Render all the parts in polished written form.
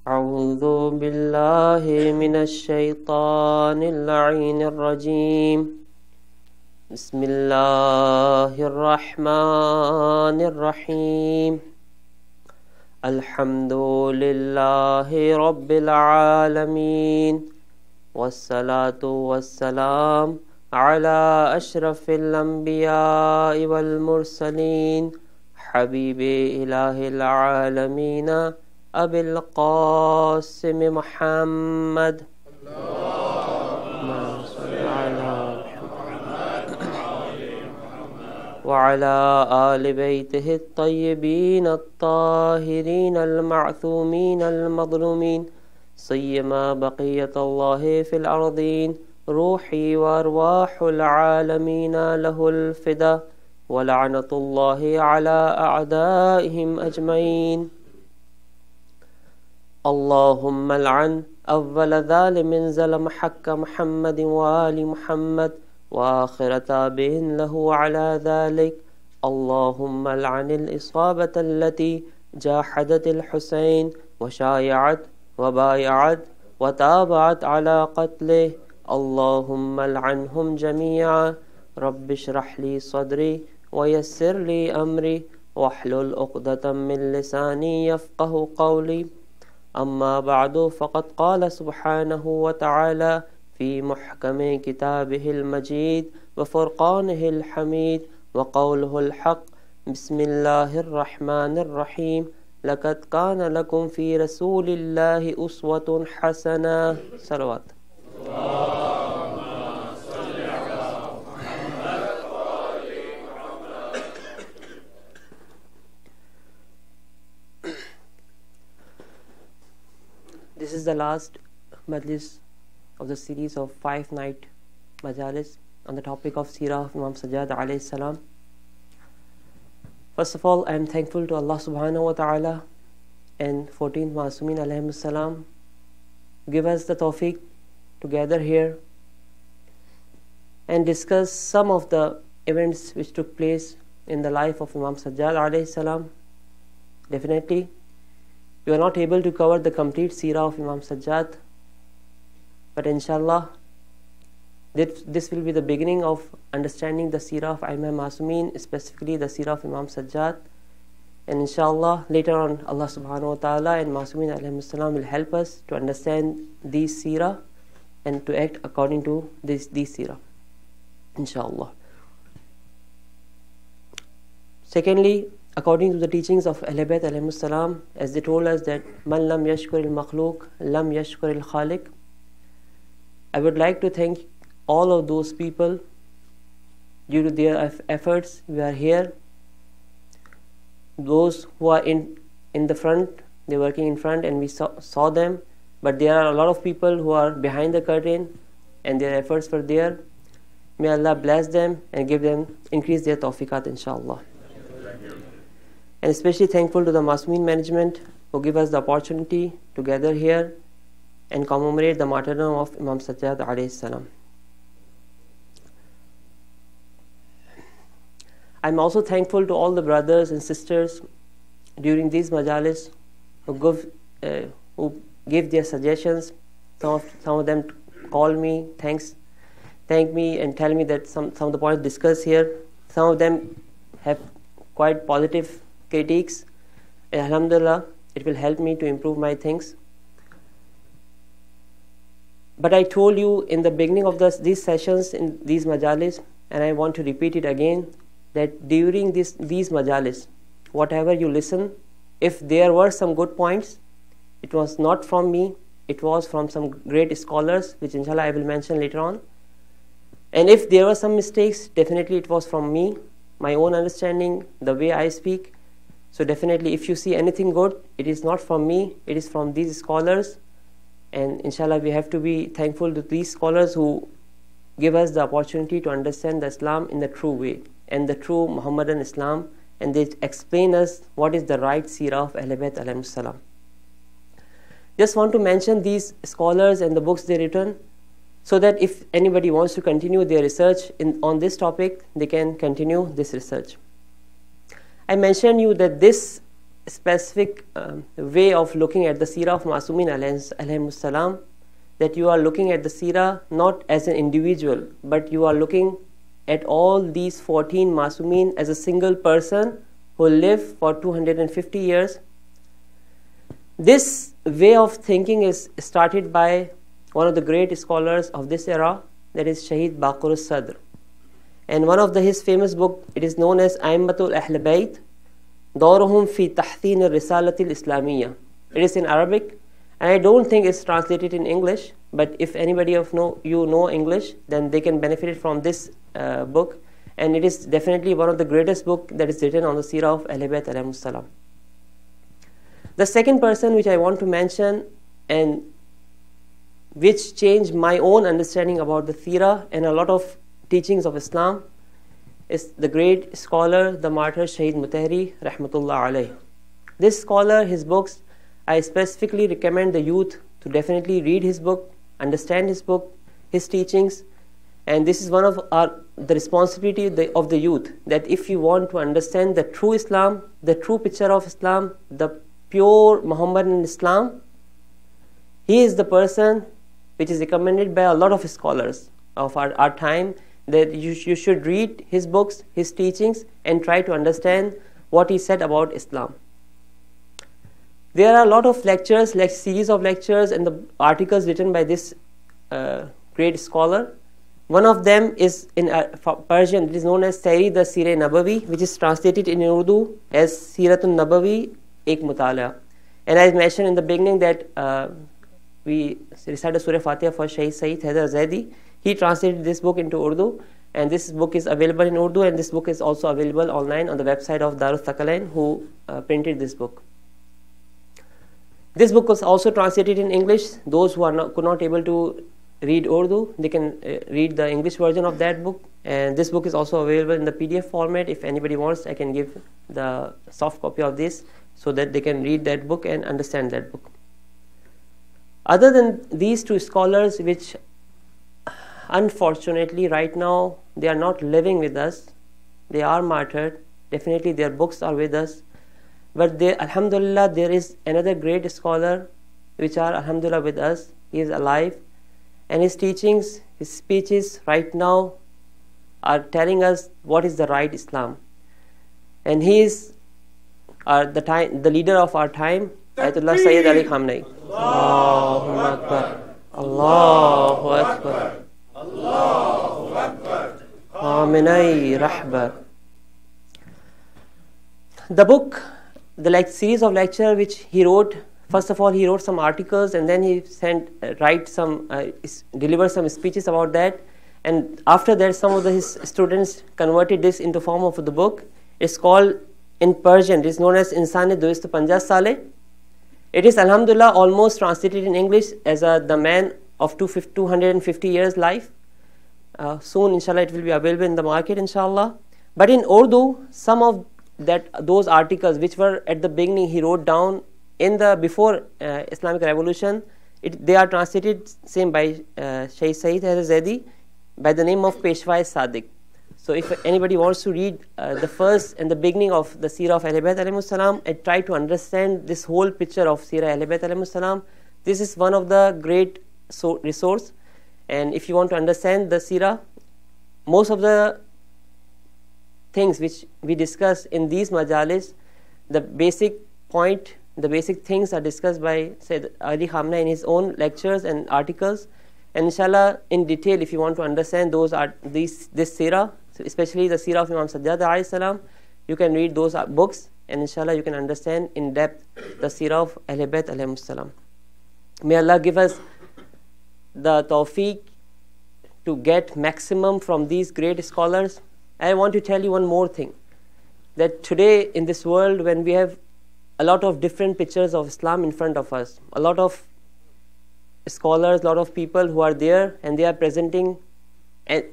أعوذ بالله من الشيطان اللعين الرجيم بسم الله الرحمن الرحيم الحمد لله رب العالمين والصلاة والسلام على أشرف الأنبياء والمرسلين حبيب إله العالمين أبي القاسم محمد اللهم صل على محمد وعلى آل بيته الطيبين الطاهرين المعثومين المظلومين سيما بقية الله في الأرضين روحي وأرواح العالمين له الفدا ولعنة الله على أعدائهم أجمعين اللهم لعن أول ظالم ظلم حق محمد وآل محمد وآخر تابع له على ذلك اللهم لعن الإصابة التي جاحدت الحسين وشايعت وبايعت وتابعت على قتله اللهم لعنهم جميعا رب اشرح لي صدري ويسر لي أمري واحلل عقدة من لساني يفقه قولي أما بعد فقد قال سبحانه وتعالى في محكم كتابه المجيد وفرقانه الحميد وقوله الحق بسم الله الرحمن الرحيم لقد كان لكم في رسول الله أسوة حسنة صلوات This is the last majlis of the series of 5-night majalis on the topic of Seerah of Imam Sajjad alayhi salam. First of all, I am thankful to Allah subhanahu wa ta'ala and 14th Masumeen alayhi salam give us the tawfiq to gather here and discuss some of the events which took place in the life of Imam Sajjad alayhi salam. Definitely we are not able to cover the complete Seerah of Imam Sajjad, but inshallah this will be the beginning of understanding the Seerah of Imam Masumeen, specifically the Seerah of Imam Sajjad. And inshallah later on Allah subhanahu wa ta'ala and Masumeen alayhi salam will help us to understand these Seerah and to act according to these Seerah, inshallah. Secondly, according to the teachings of Ahl Bayt alayhi salam, as they told us that man lam yashkur al-makhluq lam yashkur al-khaliq, I would like to thank all of those people. Due to their efforts we are here. Those who are in the front, they are working in front and we saw them, but there are a lot of people who are behind the curtain and their efforts were there. May Allah bless them and increase their tawfiqat, inshallah. And especially thankful to the Masumeen management who give us the opportunity to gather here and commemorate the martyrdom of Imam Sajjad alayhi salam. I'm also thankful to all the brothers and sisters during these majalis who gave their suggestions. Some of them call me, thank me and tell me that some of the points discussed here, some of them have quite positive critiques, and alhamdulillah it will help me to improve my things. But I told you in the beginning of these sessions in these majalis, and I want to repeat it again, that during these majalis, whatever you listen, if there were some good points, it was not from me, it was from some great scholars, which inshallah I will mention later on. And if there were some mistakes, definitely it was from me, my own understanding, the way I speak. So definitely if you see anything good, it is not from me, it is from these scholars. And inshallah we have to be thankful to these scholars who give us the opportunity to understand the Islam in the true way and the true Muhammadan Islam, and they explain us what is the right Seerah of Ahl Bayt alayhi salam. Just want to mention these scholars and the books they written, so that if anybody wants to continue their research on this topic, they can continue this research. I mentioned you that this specific way of looking at the Seerah of Masumeen alayhimus salam, that you are looking at the Seerah not as an individual, but you are looking at all these 14 Masumeen as a single person who lived for 250 years. This way of thinking is started by one of the great scholars of this era, that is Shaheed Baqir Sadr. And one of his famous book, it is known as Aimmatul Ahl Bayt, Dauruhum fi Tahthin al-Risalatil Islamiyya. It is in Arabic, and I don't think it's translated in English, but if anybody of you know English, then they can benefit from this book, and it is definitely one of the greatest book that is written on the Seerah of Ahl Bayt alayhimus salam. The second person which I want to mention, and which changed my own understanding about the Seerah and a lot of teachings of Islam, is the great scholar, the martyr Shaheed Mutahhari rahmatullah alayh. This scholar, his books, I specifically recommend the youth to definitely read his book, understand his book, his teachings, and this is one of the responsibility of the youth, that if you want to understand the true Islam, the true picture of Islam, the pure Muhammadan Islam, he is the person which is recommended by a lot of scholars of our time, that you should read his books, his teachings, and try to understand what he said about Islam. There are a lot of lectures, like series of lectures and the articles written by this great scholar. One of them is in Persian. It is known as Seerah the Seerah Nabawi, which is translated in Urdu as Seeratun Nabawi Ek Mutala. And I mentioned in the beginning that we recited Surah Fatiha for Shaykh Saeed Haider Zaidi. He translated this book into Urdu, and this book is available in Urdu, and this book is also available online on the website of Darul Thaqalain, who printed this book. This book was also translated in English. Those who could not able to read Urdu, they can read the English version of that book, and this book is also available in the PDF format. If anybody wants, I can give the soft copy of this so that they can read that book and understand that book. Other than these two scholars, which unfortunately right now they are not living with us, they are martyred, definitely their books are with us, but alhamdulillah, there is another great scholar which are alhamdulillah with us. He is alive, and his teachings, his speeches right now are telling us what is the right Islam, and he is the leader of our time, Ayatollah Sayyid Ali Khamenei. Allahu Akbar, Allahu Akbar, Allahu Akbar, Khamenei Rahbar. The book, the series of lecture which he wrote, first of all he wrote some articles, and then he delivered some speeches about that, and after that some of his students converted this into form of the book. It's called in Persian, it is known as Insani Doist Panjah Sale. It is alhamdulillah almost translated in English as the man of 250 years life. Soon inshallah it will be available in the market inshallah. But in Urdu, some of those articles which were at the beginning he wrote down in the before Islamic revolution, they are translated same by Shaykh Saeed Haider Zaidi by the name of Peshwai Sadiq. So if anybody wants to read the first and the beginning of the Seerah of Ahl Bayt alayhimus salam and try to understand this whole picture of Seerah Ahl Bayt alayhimus salam, this is one of the great resource. And if you want to understand the Seerah, most of the things which we discuss in these majalis, the basic point, the basic things are discussed by Sayyid Ali Khamenei in his own lectures and articles. And inshallah, in detail, if you want to understand this Seerah, especially the Seerah of Imam Sajjad alayhi salam, you can read those books, and inshallah you can understand in depth the Seerah of Ahl Bayt alayhimus salam. May Allah give us the tawfiq to get maximum from these great scholars. I want to tell you one more thing, that today in this world, when we have a lot of different pictures of Islam in front of us, a lot of scholars, a lot of people who are there, and they are presenting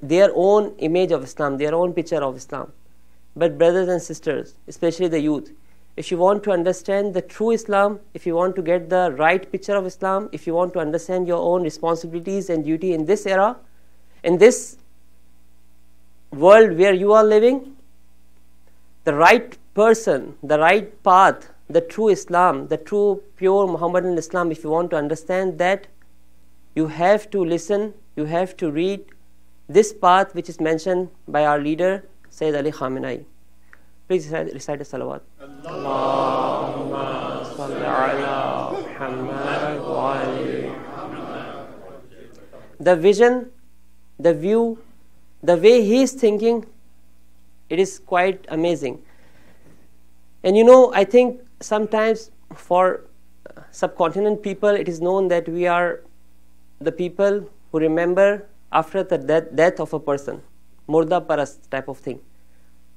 their own image of Islam, their own picture of Islam. But brothers and sisters, especially the youth, if you want to understand the true Islam, if you want to get the right picture of Islam, if you want to understand your own responsibilities and duty in this era, in this world where you are living, the right person, the right path, the true Islam, the true pure Muhammadan Islam, if you want to understand that, you have to listen, you have to read this path which is mentioned by our leader, Sayyid Ali Khamenei. Please recite the salawat. Allahumma salli ala Muhammad wa ali Muhammad. The vision, the view, the way he is thinking, it is quite amazing. And you know, I think sometimes for subcontinent people, it is known that we are the people who remember after the death of a person, murda paras type of thing.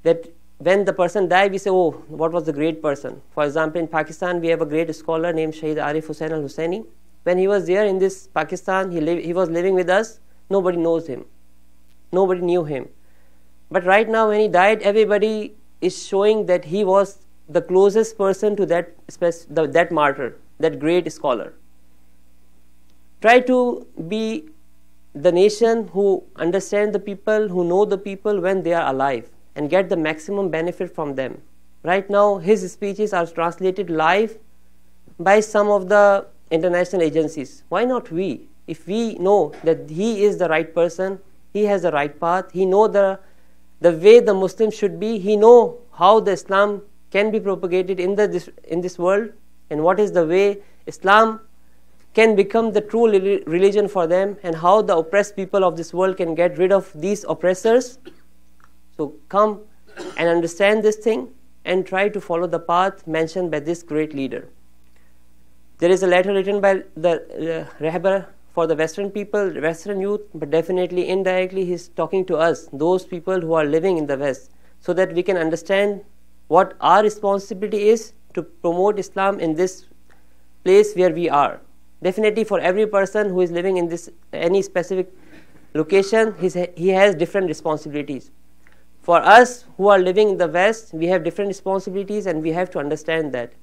That when the person died, we say, oh, what was the great person? For example, in Pakistan, we have a great scholar named Shaheed Arif Hussain al-Hussaini. When he was there in this Pakistan, he was living with us. Nobody knows him. Nobody knew him. But right now, when he died, everybody is showing that he was the closest person to that martyr, that great scholar. Try to be the nation who understand the people, who know the people when they are alive, and get the maximum benefit from them. Right now, his speeches are translated live by some of the international agencies. Why not we? If we know that he is the right person, he has the right path, he know the way the Muslims should be, he know how the Islam can be propagated in this world, and what is the way Islam can become the true religion for them, and how the oppressed people of this world can get rid of these oppressors. So come and understand this thing and try to follow the path mentioned by this great leader. There is a letter written by the Rahbar for the Western people, Western youth, but definitely indirectly he is talking to us, those people who are living in the West, so that we can understand what our responsibility is to promote Islam in this place where we are. Definitely for every person who is living in any specific location, he has different responsibilities. For us who are living in the West, we have different responsibilities, and we have to understand that.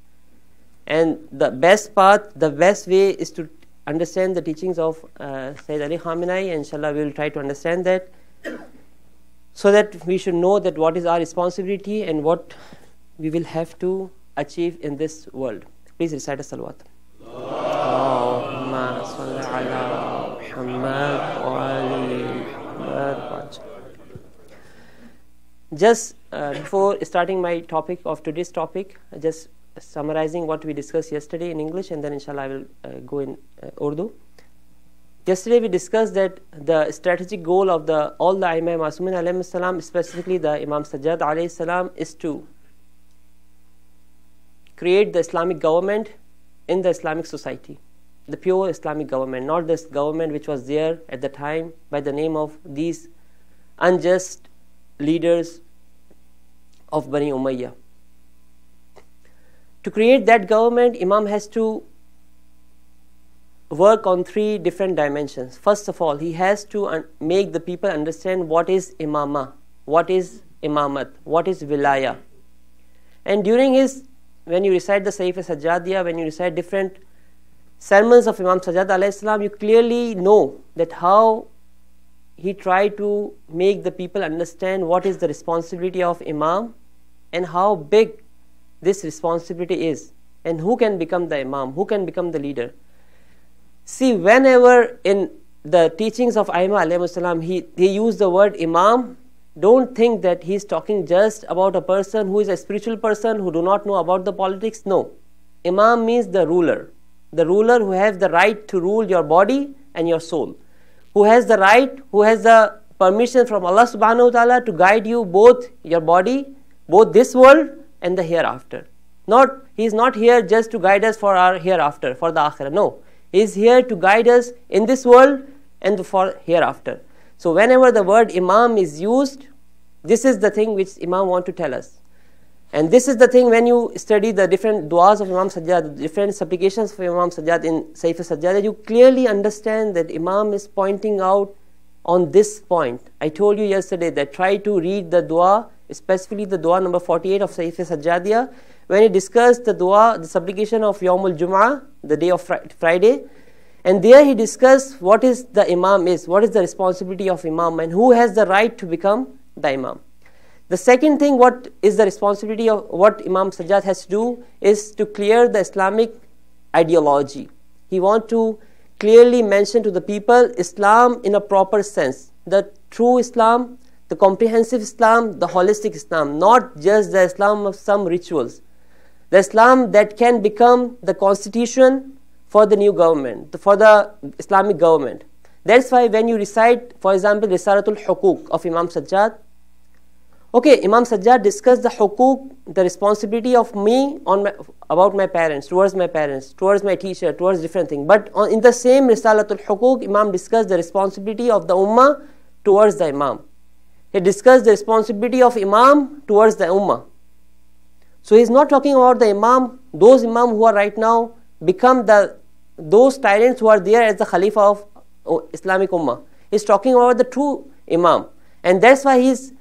And the best path, the best way is to understand the teachings of Sayyid Ali Khamenei, and inshallah we will try to understand that, so that we should know that what is our responsibility and what we will have to achieve in this world. Please recite a salawat. Allahumma salli ala Muhammad wa ali Muhammad. Just before starting my topic of today's topic, just summarizing what we discussed yesterday in English, and then inshallah I will go in Urdu. Yesterday we discussed that the strategic goal of all the Imam Masumeen alayhi salam, specifically the Imam Sajjad alayhi salam, is to create the Islamic government in the Islamic society, the pure Islamic government, not this government which was there at the time by the name of these unjust leaders of Bani Umayyah. To create that government, Imam has to work on 3 different dimensions. First of all, he has to make the people understand what is imamah, what is imamat, what is wilaya. And during when you recite the Seerah of Sajjad, when you recite different sermons of Imam Sajjad alayhi salam, you clearly know that how he tried to make the people understand what is the responsibility of Imam and how big this responsibility is, and who can become the Imam, who can become the leader. See, whenever in the teachings of Aimma alayhi salam he used the word Imam, don't think that he is talking just about a person who is a spiritual person who do not know about the politics. No, Imam means the ruler who has the right to rule your body and your soul, who has the right, who has the permission from Allah subhanahu wa ta'ala to guide you both your body, both this world and the hereafter. He is not here just to guide us for our hereafter, for the akhirah. No, he is here to guide us in this world and for hereafter. So whenever the word Imam is used, this is the thing which Imam want to tell us. And this is the thing when you study the different du'as of Imam Sajjad, the different supplications for Imam Sajjad in Seerah of Sajjad, you clearly understand that Imam is pointing out on this point. I told you yesterday that try to read the dua, specifically the dua number 48 of Seerah of Sajjad, when he discussed the dua, the supplication of Yawmul Jum'ah, the day of Friday, and there he discussed what is the Imam is, what is the responsibility of Imam, and who has the right to become the Imam. The second thing, what is the responsibility of what Imam Sajjad has to do is to clear the Islamic ideology. He wants to clearly mention to the people Islam in a proper sense, the true Islam, the comprehensive Islam, the holistic Islam, not just the Islam of some rituals. The Islam that can become the constitution for the new government, for the Islamic government. That's why when you recite, for example, Risalatul Hukuk of Imam Sajjad, okay, Imam Sajjad discussed the hukuk, the responsibility of me about my parents, towards my teacher, towards different things. But in the same Risalatul Hukuk, Imam discussed the responsibility of the Ummah towards the Imam. He discussed the responsibility of Imam towards the Ummah. So he's not talking about the Imam, those Imam who are right now become those tyrants who are there as the Khalifa of Islamic Ummah. He's talking about the true Imam. And that's why he's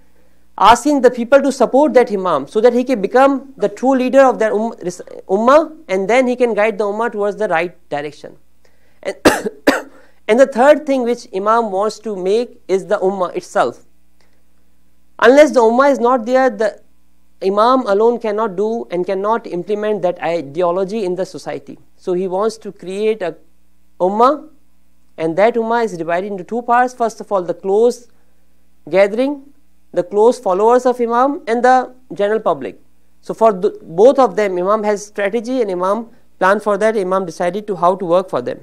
asking the people to support that Imam so that he can become the true leader of their Ummah, and then he can guide the Ummah towards the right direction. And, and the third thing which Imam wants to make is the Ummah itself. Unless the Ummah is not there, the Imam alone cannot do and cannot implement that ideology in the society. So he wants to create a Ummah, and that Ummah is divided into two parts. First of all, the close gathering, the close followers of Imam, and the general public. So for both of them, Imam has strategy and Imam planned for that. Imam decided to how to work for them.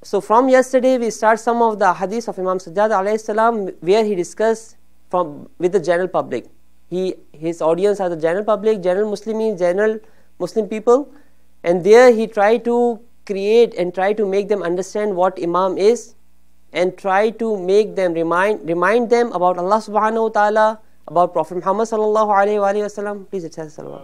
So from yesterday we start some of the hadiths of Imam Sajjad alayhi salam, where he discussed with the general public. His audience are the general public, general Muslims, general Muslim people, and there he tried to create and try to make them understand what Imam is, and try to make them remind them about Allah subhanahu wa ta'ala, about Prophet Muhammad sallallahu alayhi wa sallam. Please recite salawat.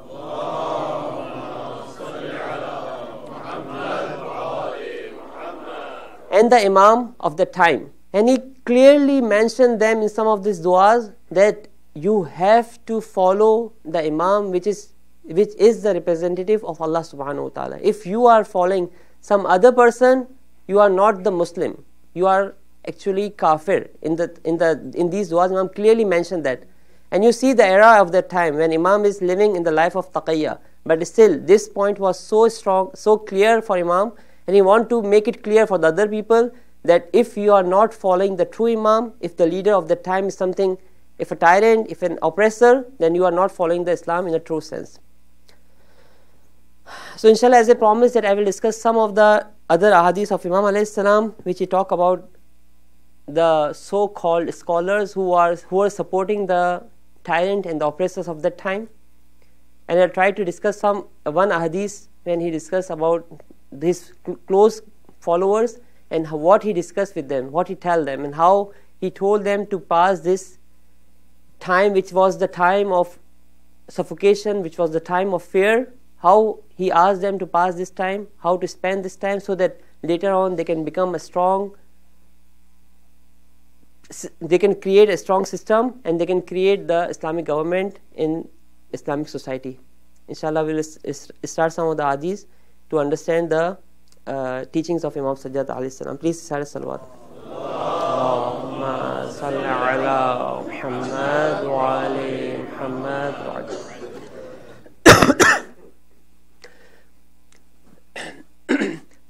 And the Imam of the time. And he clearly mentioned them in some of these du'as that you have to follow the Imam which is the representative of Allah subhanahu wa ta'ala. If you are following some other person, you are not the Muslim. You are actually kafir. In these du'as, Imam clearly mentioned that. And you see the era of that time when Imam is living in the life of taqiyya. But still, this point was so strong, so clear for Imam, and he want to make it clear for the other people that if you are not following the true Imam, if the leader of the time is something, if a tyrant, if an oppressor, then you are not following the Islam in a true sense. So inshallah, as I promised that I will discuss some of the other ahadith of Imam alayhi salam, which he talk about the so-called scholars who are supporting the tyrant and the oppressors of that time. And I'll try to discuss one ahadith when he discussed about his close followers and what he discussed with them, what he told them, and how he told them to pass this time which was the time of suffocation, which was the time of fear, how he asked them to pass this time, how to spend this time so that later on they can become they can create a strong system and they can create the Islamic government in Islamic society. Inshallah, we will start some of the hadiths to understand the teachings of Imam Sajjad alayhi salam. Please say salawat. Allahumma salli ala Muhammad wa ali Muhammad wa ali.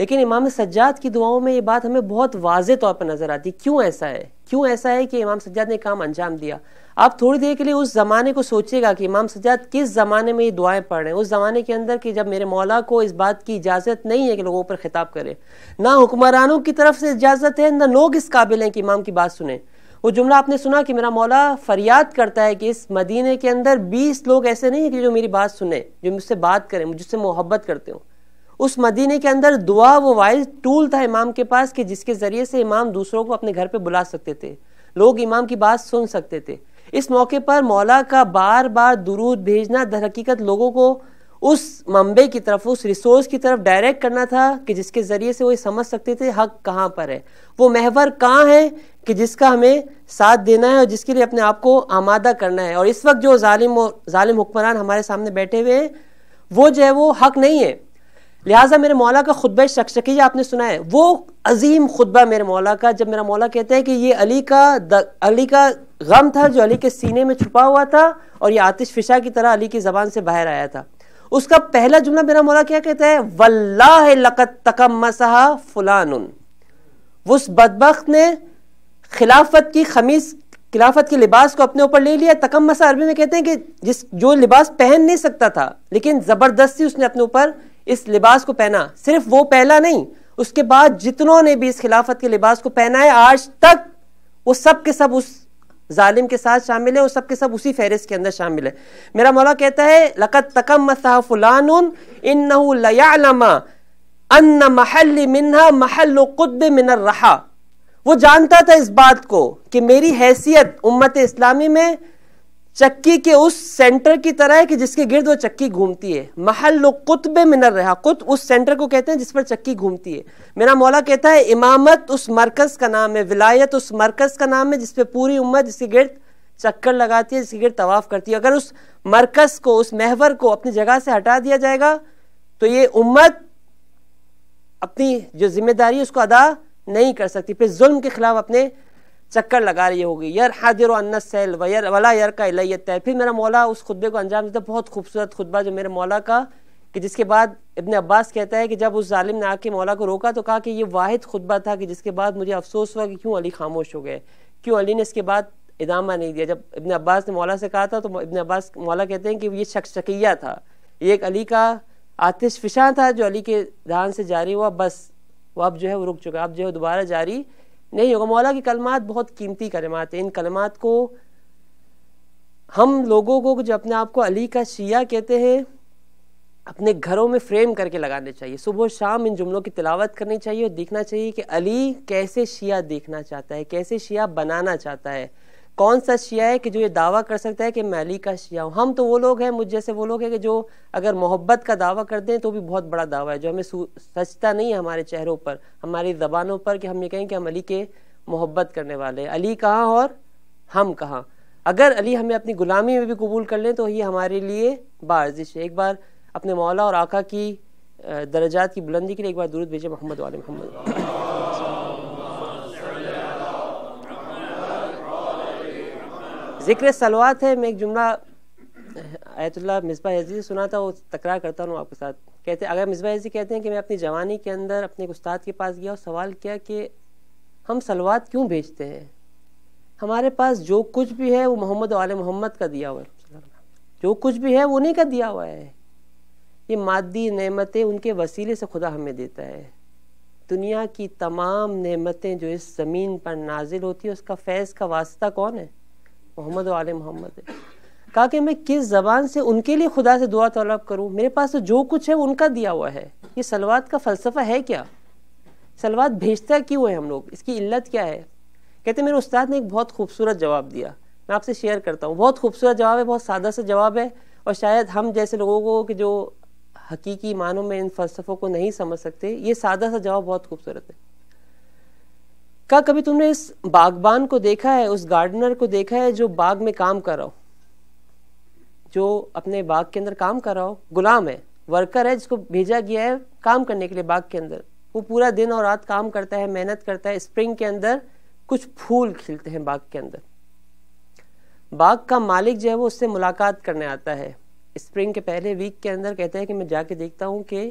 لیکن امام سجاد کی دعاؤں میں یہ بات ہمیں بہت واضح طور پر نظر آتی. کیوں ایسا ہے؟ کیوں ایسا ہے کہ امام سجاد نے کام انجام دیا؟ آپ تھوڑی دیر کے لیے اس زمانے کو سوچیے گا کہ امام سجاد کس زمانے میں یہ دعائیں پڑھ رہے ہیں. اس زمانے کے اندر کہ جب میرے مولا کو اس بات کی اجازت نہیں ہے کہ لوگوں پر خطاب کرے, نہ حکمرانوں کی طرف سے اجازت ہے, نہ لوگ اس قابل ہیں کہ امام کی بات سنیں. وہ جملہ آپ نے سنا کہ میرا مولا فریاد کرتا ہے کہ اس مدینے کے اندر 20 لوگ ایسے نہیں ہیں کہ جو میری بات سنیں, جو مجھ سے بات کریں, مجھ سے محبت کرتے ہوں. اس مدینے کے اندر دعا وہ واحد ٹول تھا امام کے پاس کہ جس کے ذریعے سے امام دوسروں کو اپنے گھر پہ بلا سکتے تھے, لوگ امام کی بات سن سکتے تھے. اس موقع پر مولا کا بار بار درود بھیجنا در حقیقت لوگوں کو اس منبع کی طرف, اس ریسورس کی طرف ڈائریکٹ کرنا تھا کہ جس کے ذریعے سے وہ سمجھ سکتے تھے حق کہاں پر ہے, وہ محور کہاں ہے کہ جس کا ہمیں ساتھ دینا ہے اور جس کے لیے اپنے آپ کو آمادہ کرنا ہے. اور اس وقت جو ظالم حکمران ہمارے سامنے بیٹھے ہوئے ہیں وہ جو ہے وہ حق نہیں ہے. لہٰذا میرے مولا کا خطبہ شکشکیہ آپ نے سنا ہے, وہ عظیم خطبہ میرے مولا کا, جب میرا مولا کہتا ہے کہ یہ علی کا غم تھا جو علی کے سینے میں چھپا ہوا تھا اور یہ آتش فشاں کی طرح علی کی زبان سے باہر آیا تھا. اس کا پہلا جملہ میرا مولا کیا کہتا ہے؟ واللہ لقد تقمصها فلان. وہ اس بدبخت نے خلافت کی خمیص, خلافت کے لباس کو اپنے اوپر لے لیا. تقمص عربی میں کہتے ہیں کہ جو لباس پہن نہیں سکتا تھا لیکن زبردستی اس نے اپنے اوپر اس لباس کو پہنا. صرف وہ پہلا نہیں, اس کے بعد جتنوں نے بھی اس خلافت کے لباس کو پہنا ہے آج تک وہ سب کے سب اس ظالم کے ساتھ شامل ہے, وہ سب کے سب اسی فہرست کے اندر شامل ہے. میرا مولا کہتا ہے لقد تقمصها فلان انه ليعلم ان محل منها محل قطب من الرحا. وہ جانتا تھا اس بات کو کہ میری حیثیت امت اسلامی میں چکی کے اس سینٹر کی طرح ہے کہ جس کے گرد وہ چکی گھومتی ہے. محل قطب من الرحا, قطب اس سینٹر کو کہتے ہیں جس پر چکی گھومتی ہے. میرا مولا کہتا ہے امامت اس مرکز کا نام ہے, ولایت اس مرکز کا نام ہے جس پہ پوری امت جس کے گرد چکر لگاتی ہے, جس کے گرد طواف کرتی ہے. اگر اس مرکز کو, اس محور کو اپنی جگہ سے ہٹا دیا جائے گا تو یہ امت اپنی جو ذمہ داری ہے اس کو ادا نہیں کر سکتی, پھر ظلم کے خلاف اپنے چکر لگا رہی ہوگی. یرحدر عن السیل ولا یرکا الی الطیر. پھر میرا مولا اس خطبے کو انجام دیتا. بہت خوبصورت خطبہ جو میرے مولا کا, کہ جس کے بعد ابن عباس کہتا ہے کہ جب اس ظالم نے آ کے مولا کو روکا تو کہا کہ یہ واحد خطبہ تھا کہ جس کے بعد مجھے افسوس ہوا کہ کیوں علی خاموش ہو گئے, کیوں علی نے اس کے بعد ادامہ نہیں دیا. جب ابن عباس نے مولا سے کہا تھا تو ابن عباس مولا کہتے ہیں کہ یہ شکشکیہ تھا, یہ ایک علی کا آتش فشاں تھا جو علی کے دہان سے جاری ہوا, بس وہ اب جو ہے وہ رک چکا, اب جو ہے دوبارہ جاری نہیں ہوگا. مولا کی کلمات بہت قیمتی کلمات ہیں. ان کلمات کو ہم لوگوں کو جو اپنے آپ کو علی کا شیعہ کہتے ہیں اپنے گھروں میں فریم کر کے لگانے چاہیے. صبح و شام ان جملوں کی تلاوت کرنی چاہیے اور دیکھنا چاہیے کہ علی کیسے شیعہ دیکھنا چاہتا ہے, کیسے شیعہ بنانا چاہتا ہے, کون سا شیعہ ہے کہ جو یہ دعویٰ کر سکتا ہے کہ میں علی کا شیعہ ہوں. ہم تو وہ لوگ ہیں, مجھ جیسے وہ لوگ ہیں کہ جو اگر محبت کا دعویٰ کر دیں تو بھی بہت بڑا دعویٰ ہے, جو ہمیں سچتا نہیں ہے ہمارے چہروں پر, ہماری زبانوں پر, کہ ہم یہ کہیں کہ ہم علی کے محبت کرنے والے. علی کہاں اور ہم کہاں. اگر علی ہمیں اپنی غلامی میں بھی قبول کر لیں تو یہ ہمارے لیے باارزش ہے. ایک بار اپنے مولا اور آقا کی درجات کی بلندی کے لیے ایک بار درود بھیجیں محمد وعلی محمد. ذکر صلوات ہے. میں ایک جملہ آیت اللہ مصباح یزدی سے سنا تھا, وہ تکرار کرتا ہوں آپ کے ساتھ. کہتے اگر مصباح یزدی کہتے ہیں کہ میں اپنی جوانی کے اندر اپنے ایک استاد کے پاس گیا اور سوال کیا کہ ہم صلوات کیوں بھیجتے ہیں, ہمارے پاس جو کچھ بھی ہے وہ محمد و آل محمد کا دیا ہوا ہے, جو کچھ بھی ہے وہ انہیں کا دیا ہوا ہے. یہ مادی نعمتیں ان کے وسیلے سے خدا ہمیں دیتا ہے. دنیا کی تمام نعمتیں جو اس زمین پر نازل ہوتی ہیں اس کا فیض کا واسطہ کون ہے؟ محمد و آل محمد ہے. کہا کہ میں کس زبان سے ان کے لیے خدا سے دعا طلب کروں, میرے پاس تو جو کچھ ہے وہ ان کا دیا ہوا ہے. یہ صلوات کا فلسفہ ہے کیا؟ صلوات بھیجتا کیوں ہے ہم لوگ, اس کی علت کیا ہے؟ کہتے میرے استاد نے ایک بہت خوبصورت جواب دیا, میں آپ سے شیئر کرتا ہوں. بہت خوبصورت جواب ہے, بہت سادہ سا جواب ہے, اور شاید ہم جیسے لوگوں کو کہ جو حقیقی معنوں میں ان فلسفوں کو نہیں سمجھ سکتے, یہ سادہ سا جواب بہت خوبصورت ہے. کہا کبھی تم نے اس باغبان کو دیکھا ہے, اس گارڈنر کو دیکھا ہے جو باغ میں کام کر رہا ہو, جو اپنے باغ کے اندر کام کر رہا ہو, غلام ہے, ورکر ہے جس کو بھیجا گیا ہے کام کرنے کے لیے باغ کے اندر. وہ پورا دن اور رات کام کرتا ہے, محنت کرتا ہے. اسپرنگ کے اندر کچھ پھول کھلتے ہیں باغ کے اندر. باغ کا مالک جو ہے وہ اس سے ملاقات کرنے آتا ہے اسپرنگ کے پہلے ویک کے اندر. کہتا ہے کہ میں جا کے دیکھتا ہوں کہ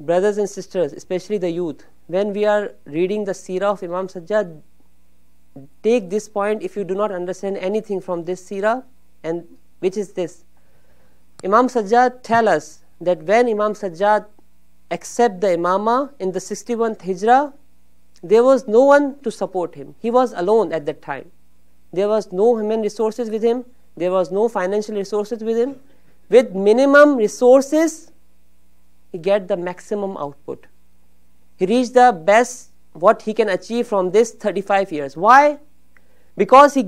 Brothers and sisters, especially the youth, when we are reading the Seerah of Imam Sajjad, take this point if you do not understand anything from this Seerah, and which is this. Imam Sajjad tell us that when Imam Sajjad accept the Imamah in the 61th Hijrah, there was no one to support him. He was alone at that time. There was no human resources with him. There was no financial resources with him. With minimum resources, he get the maximum output. He reached the best what he can achieve from this 35 years. Why? Because he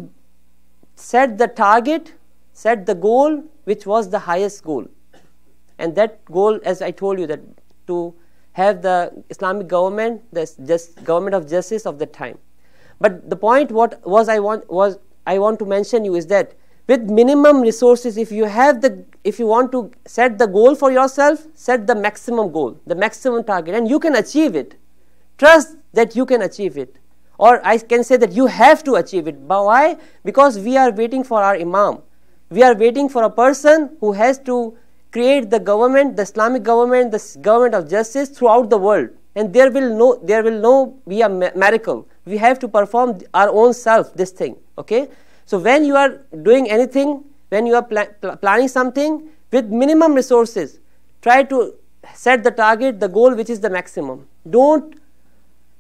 set the target, set the goal which was the highest goal. And that goal, as I told you, that to have the Islamic government, the government of justice of the time. But the point I want to mention you is that with minimum resources, if you want to set the goal for yourself, set the maximum goal, the maximum target, and you can achieve it. Trust that you can achieve it. Or I can say that you have to achieve it. But why? Because we are waiting for our Imam. We are waiting for a person who has to create the government, the Islamic government, the government of justice throughout the world. And there will be a miracle. We have to perform our own self, this thing. Okay? So when you are doing anything, when you are planning something with minimum resources, try to set the target, the goal which is the maximum. Don't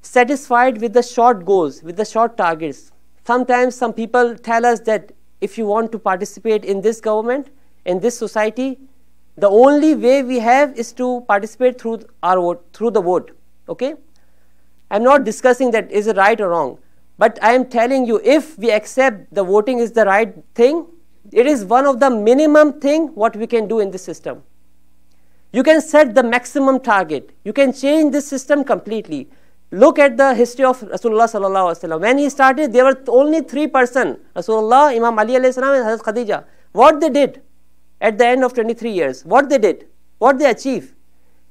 satisfied with the short goals, with the short targets. Sometimes some people tell us that if you want to participate in this government, in this society, the only way we have is to participate through the vote. Okay? I'm not discussing that is it right or wrong. But I am telling you, if we accept the voting is the right thing, it is one of the minimum thing what we can do in this system. You can set the maximum target. You can change this system completely. Look at the history of Rasulullah sallallahu alaihi wasallam. When he started, there were only 3 persons: Rasulullah, Imam Ali alayhi salam, and Hazrat Khadija. What they did at the end of 23 years? What they did? What they achieved?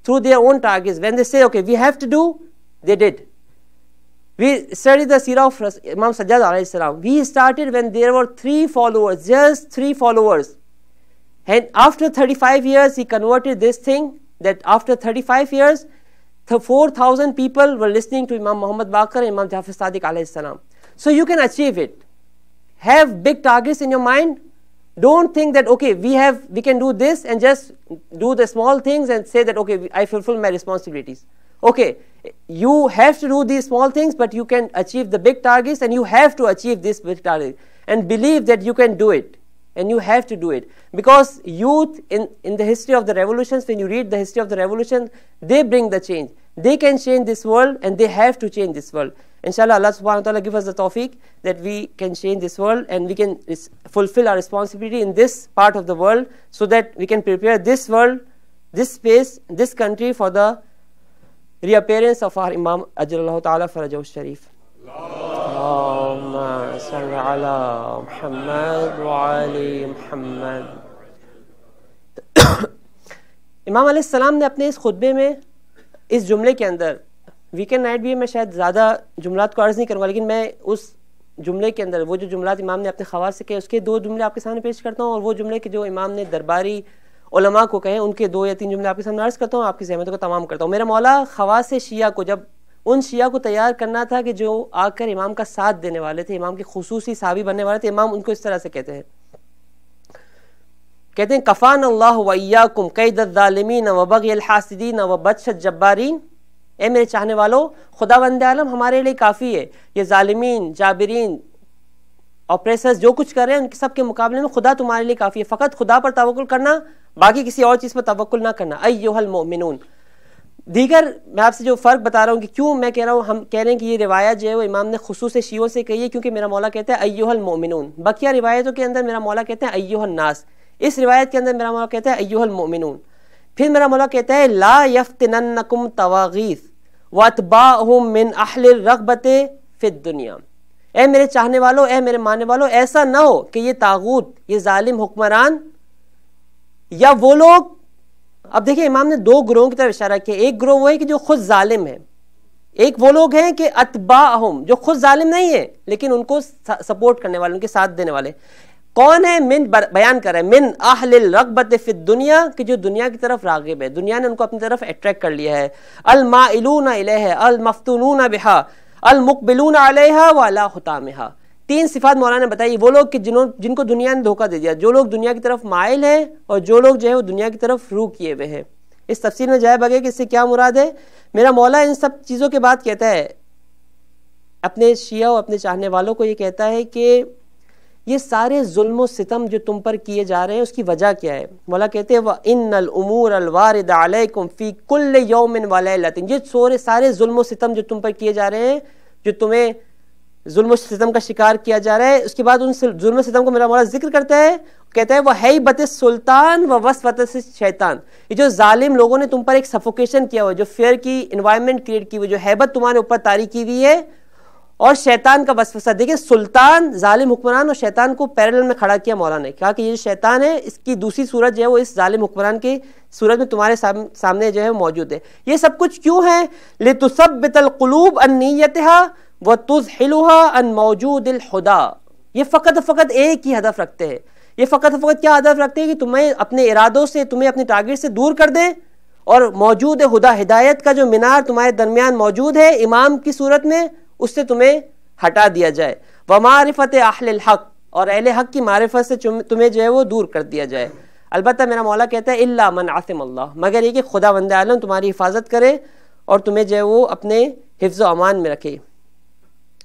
Through their own targets. When they say, okay, we have to do, they did. We studied the Seerah of Imam Sajjad alayhi salam. We started when there were 3 followers, just 3 followers. And after 35 years, he converted this thing, that after 35 years, 4,000 people were listening to Imam Muhammad Baqir and Imam Jafar Sadiq alayhi salam. So you can achieve it. Have big targets in your mind. Don't think that, okay, we can do this and just do the small things and say that, okay, I fulfill my responsibilities. Okay, you have to do these small things, but you can achieve the big targets, and you have to achieve this big target. And believe that you can do it. And you have to do it. Because youth, in the history of the revolutions, when you read the history of the revolution, they bring the change. They can change this world and they have to change this world. Inshallah, Allah subhanahu wa ta'ala give us the tawfiq that we can change this world and we can fulfill our responsibility in this part of the world so that we can prepare this world, this space, this country for the reappearance of our Imam Ajjallahu ta'ala Farajahu Sharif. Allahumma salli ala Muhammad wa ali Muhammad. امام علیہ السلام نے اپنے اس خطبے میں اس جملے کے اندر weekend night بھی میں شاید زیادہ جملات کو عرض نہیں کروں گا، لیکن میں اس جملے کے اندر وہ جو جملات امام نے اپنے خواص سے کہے اس کے 2 جملے آپ کے سامنے پیش کرتا ہوں، اور وہ جملے کے جو امام نے درباری علماء کو کہیں ان کے 2 یا 3 جملے آپ کے سامنے عرض کرتا ہوں، آپ کی زحمتوں کو تمام کرتا ہوں. میرا مولا خواص شیعہ کو جب ان شیعہ کو تیار کرنا تھا کہ جو آ کر امام کا ساتھ دینے والے تھے، امام کے خصوصی صحابی بننے والے تھے، امام ان کو اس طرح سے کہتے ہیں کفان اللہ وإیاکم قید الظالمین وبغی الحاسدین وبطش الجبارین. اے میرے چاہنے والو، خداوند عالم ہمارے لیے کافی ہے. یہ ظالمین، جابرین، اپریسرز جو کچھ کر رہے ہیں ان سب کے مقابلے میں خدا تمہارے لیے کافی ہے. فقط خدا پر توکل کرنا، باقی کسی اور چیز پر توکل نہ کرنا. ایھا المؤمنون. دیگر میں آپ سے جو فرق بتا رہا ہوں کہ کیوں میں کہہ رہا ہوں، ہم کہہ رہے ہیں کہ یہ روایت جو ہے وہ امام نے خصوص شیعوں سے کہی ہے کیونکہ میرا مولا کہتا ہے ایھا المؤمنون. بقیہ روایتوں کے اندر میرا مولا کہتے ہیں ایھا الناس. اس روایت کے اندر میرا مولا کہتا ہے ایھا المؤمنون. پھر میرا مولا کہتا ہے لا یفتننکم طواغیث واتباعہم من اہل الرغبۃ فی الدنیا. اے میرے چاہنے والوں، اے میرے ماننے والوں، ایسا نہ ہو کہ یہ طاغوت، یہ ظالم حکمران یا وہ لوگ، اب دیکھیں امام نے 2 گروہوں کی طرف اشارہ کیا. ایک گروہ وہ ہے کہ جو خود ظالم ہے، ایک وہ لوگ ہیں کہ اتباعہم جو خود ظالم نہیں ہے لیکن ان کو سپورٹ کرنے والے، ان کے ساتھ دینے والے. کون ہے؟ من بیان کر رہے ہیں من اہل الرغبۃ فی الدنیا، کہ جو دنیا کی طرف راغب ہے، دنیا نے ان کو اپنی طرف اٹریکٹ کر لیا ہے. المائلون الیہ المفتونون بہا المقبلون علیہا وعلی حطامہا. 3 صفات مولانا نے بتائی. وہ لوگ کہ جن کو دنیا نے دھوکہ دے دیا، جو لوگ دنیا کی طرف مائل ہیں اور جو لوگ جو ہے وہ دنیا کی طرف روح کیے ہوئے ہیں. اس تفصیل میں جائے بغیر کہ اس سے کیا مراد ہے، میرا مولا ان سب چیزوں کے بعد کہتا ہے اپنے شیعہ و اپنے چاہنے والوں کو، یہ کہتا ہے کہ یہ سارے ظلم و ستم جو تم پر کیے جا رہے ہیں اس کی وجہ کیا ہے. مولا کہتے ہیں وَإِنَّ الْأُمُورَ الْوَارِدَ عَلَيْكُمْ فِي كُلِّ يَوْمٍ وَلَيْلَةٍ. یہ سارے ظلم و ستم جو تم پر کیے جا رہے ہیں، جو تمہیں ظلم و ستم کا شکار کیا جا رہا ہے، اس کے بعد ان ظلم و ستم کو میرا مولا ذکر کرتا ہے، کہتا ہے وَحَیْبَةِ السُّلْطَانِ وَوَسْوَسَةِ الشَّیطان. یہ جو ظالم لوگوں نے تم پر ایک سفوکیشن کیا ہوا، جو فیئر کی انوائرمنٹ کریٹ کی ہوئی، جو ہیبت تمہارے اوپر طاری کی ہوئی ہے، اور شیطان کا وسوسہ. دیکھیں سلطان، ظالم حکمران اور شیطان کو پیرلل میں کھڑا کیا مولا نے، کہا کہ یہ جو شیطان ہے اس کی دوسری صورت جو ہے وہ اس ظالم حکمران کی صورت میں تمہارے سامنے جو ہے موجود ہے. یہ سب کچھ کیوں ہے؟ لِتُثَبِّتَ الْقُلُوبَ عَن نِّيَّتِهَا وَتُذْحِلُهَا عَن مَوْجُودِ الْخُدَى. یہ فقط ایک ہی ہدف رکھتے ہیں. یہ فقط کیا ہدف رکھتے ہیں کہ تمہیں اپنے ارادوں سے، تمہیں اپنے ٹارگٹ سے دور کر دیں، اور موجود خدا ہدایت کا جو مینار تمہارے درمیان موجود ہے امام کی صورت میں، اس سے تمہیں ہٹا دیا جائے. وَمَعْرِفَةِ أَهْلِ الْحَقِّ، اور اہل حق کی معرفت سے تمہیں جو ہے وہ دور کر دیا جائے. البتہ میرا مولا کہتا ہے إِلَّا مَنْ عَصِمَ اللَّهُ، مگر یہ کہ خداوند عالم تمہاری حفاظت کرے اور تمہیں جو ہے وہ اپنے حفظ و امان میں رکھے.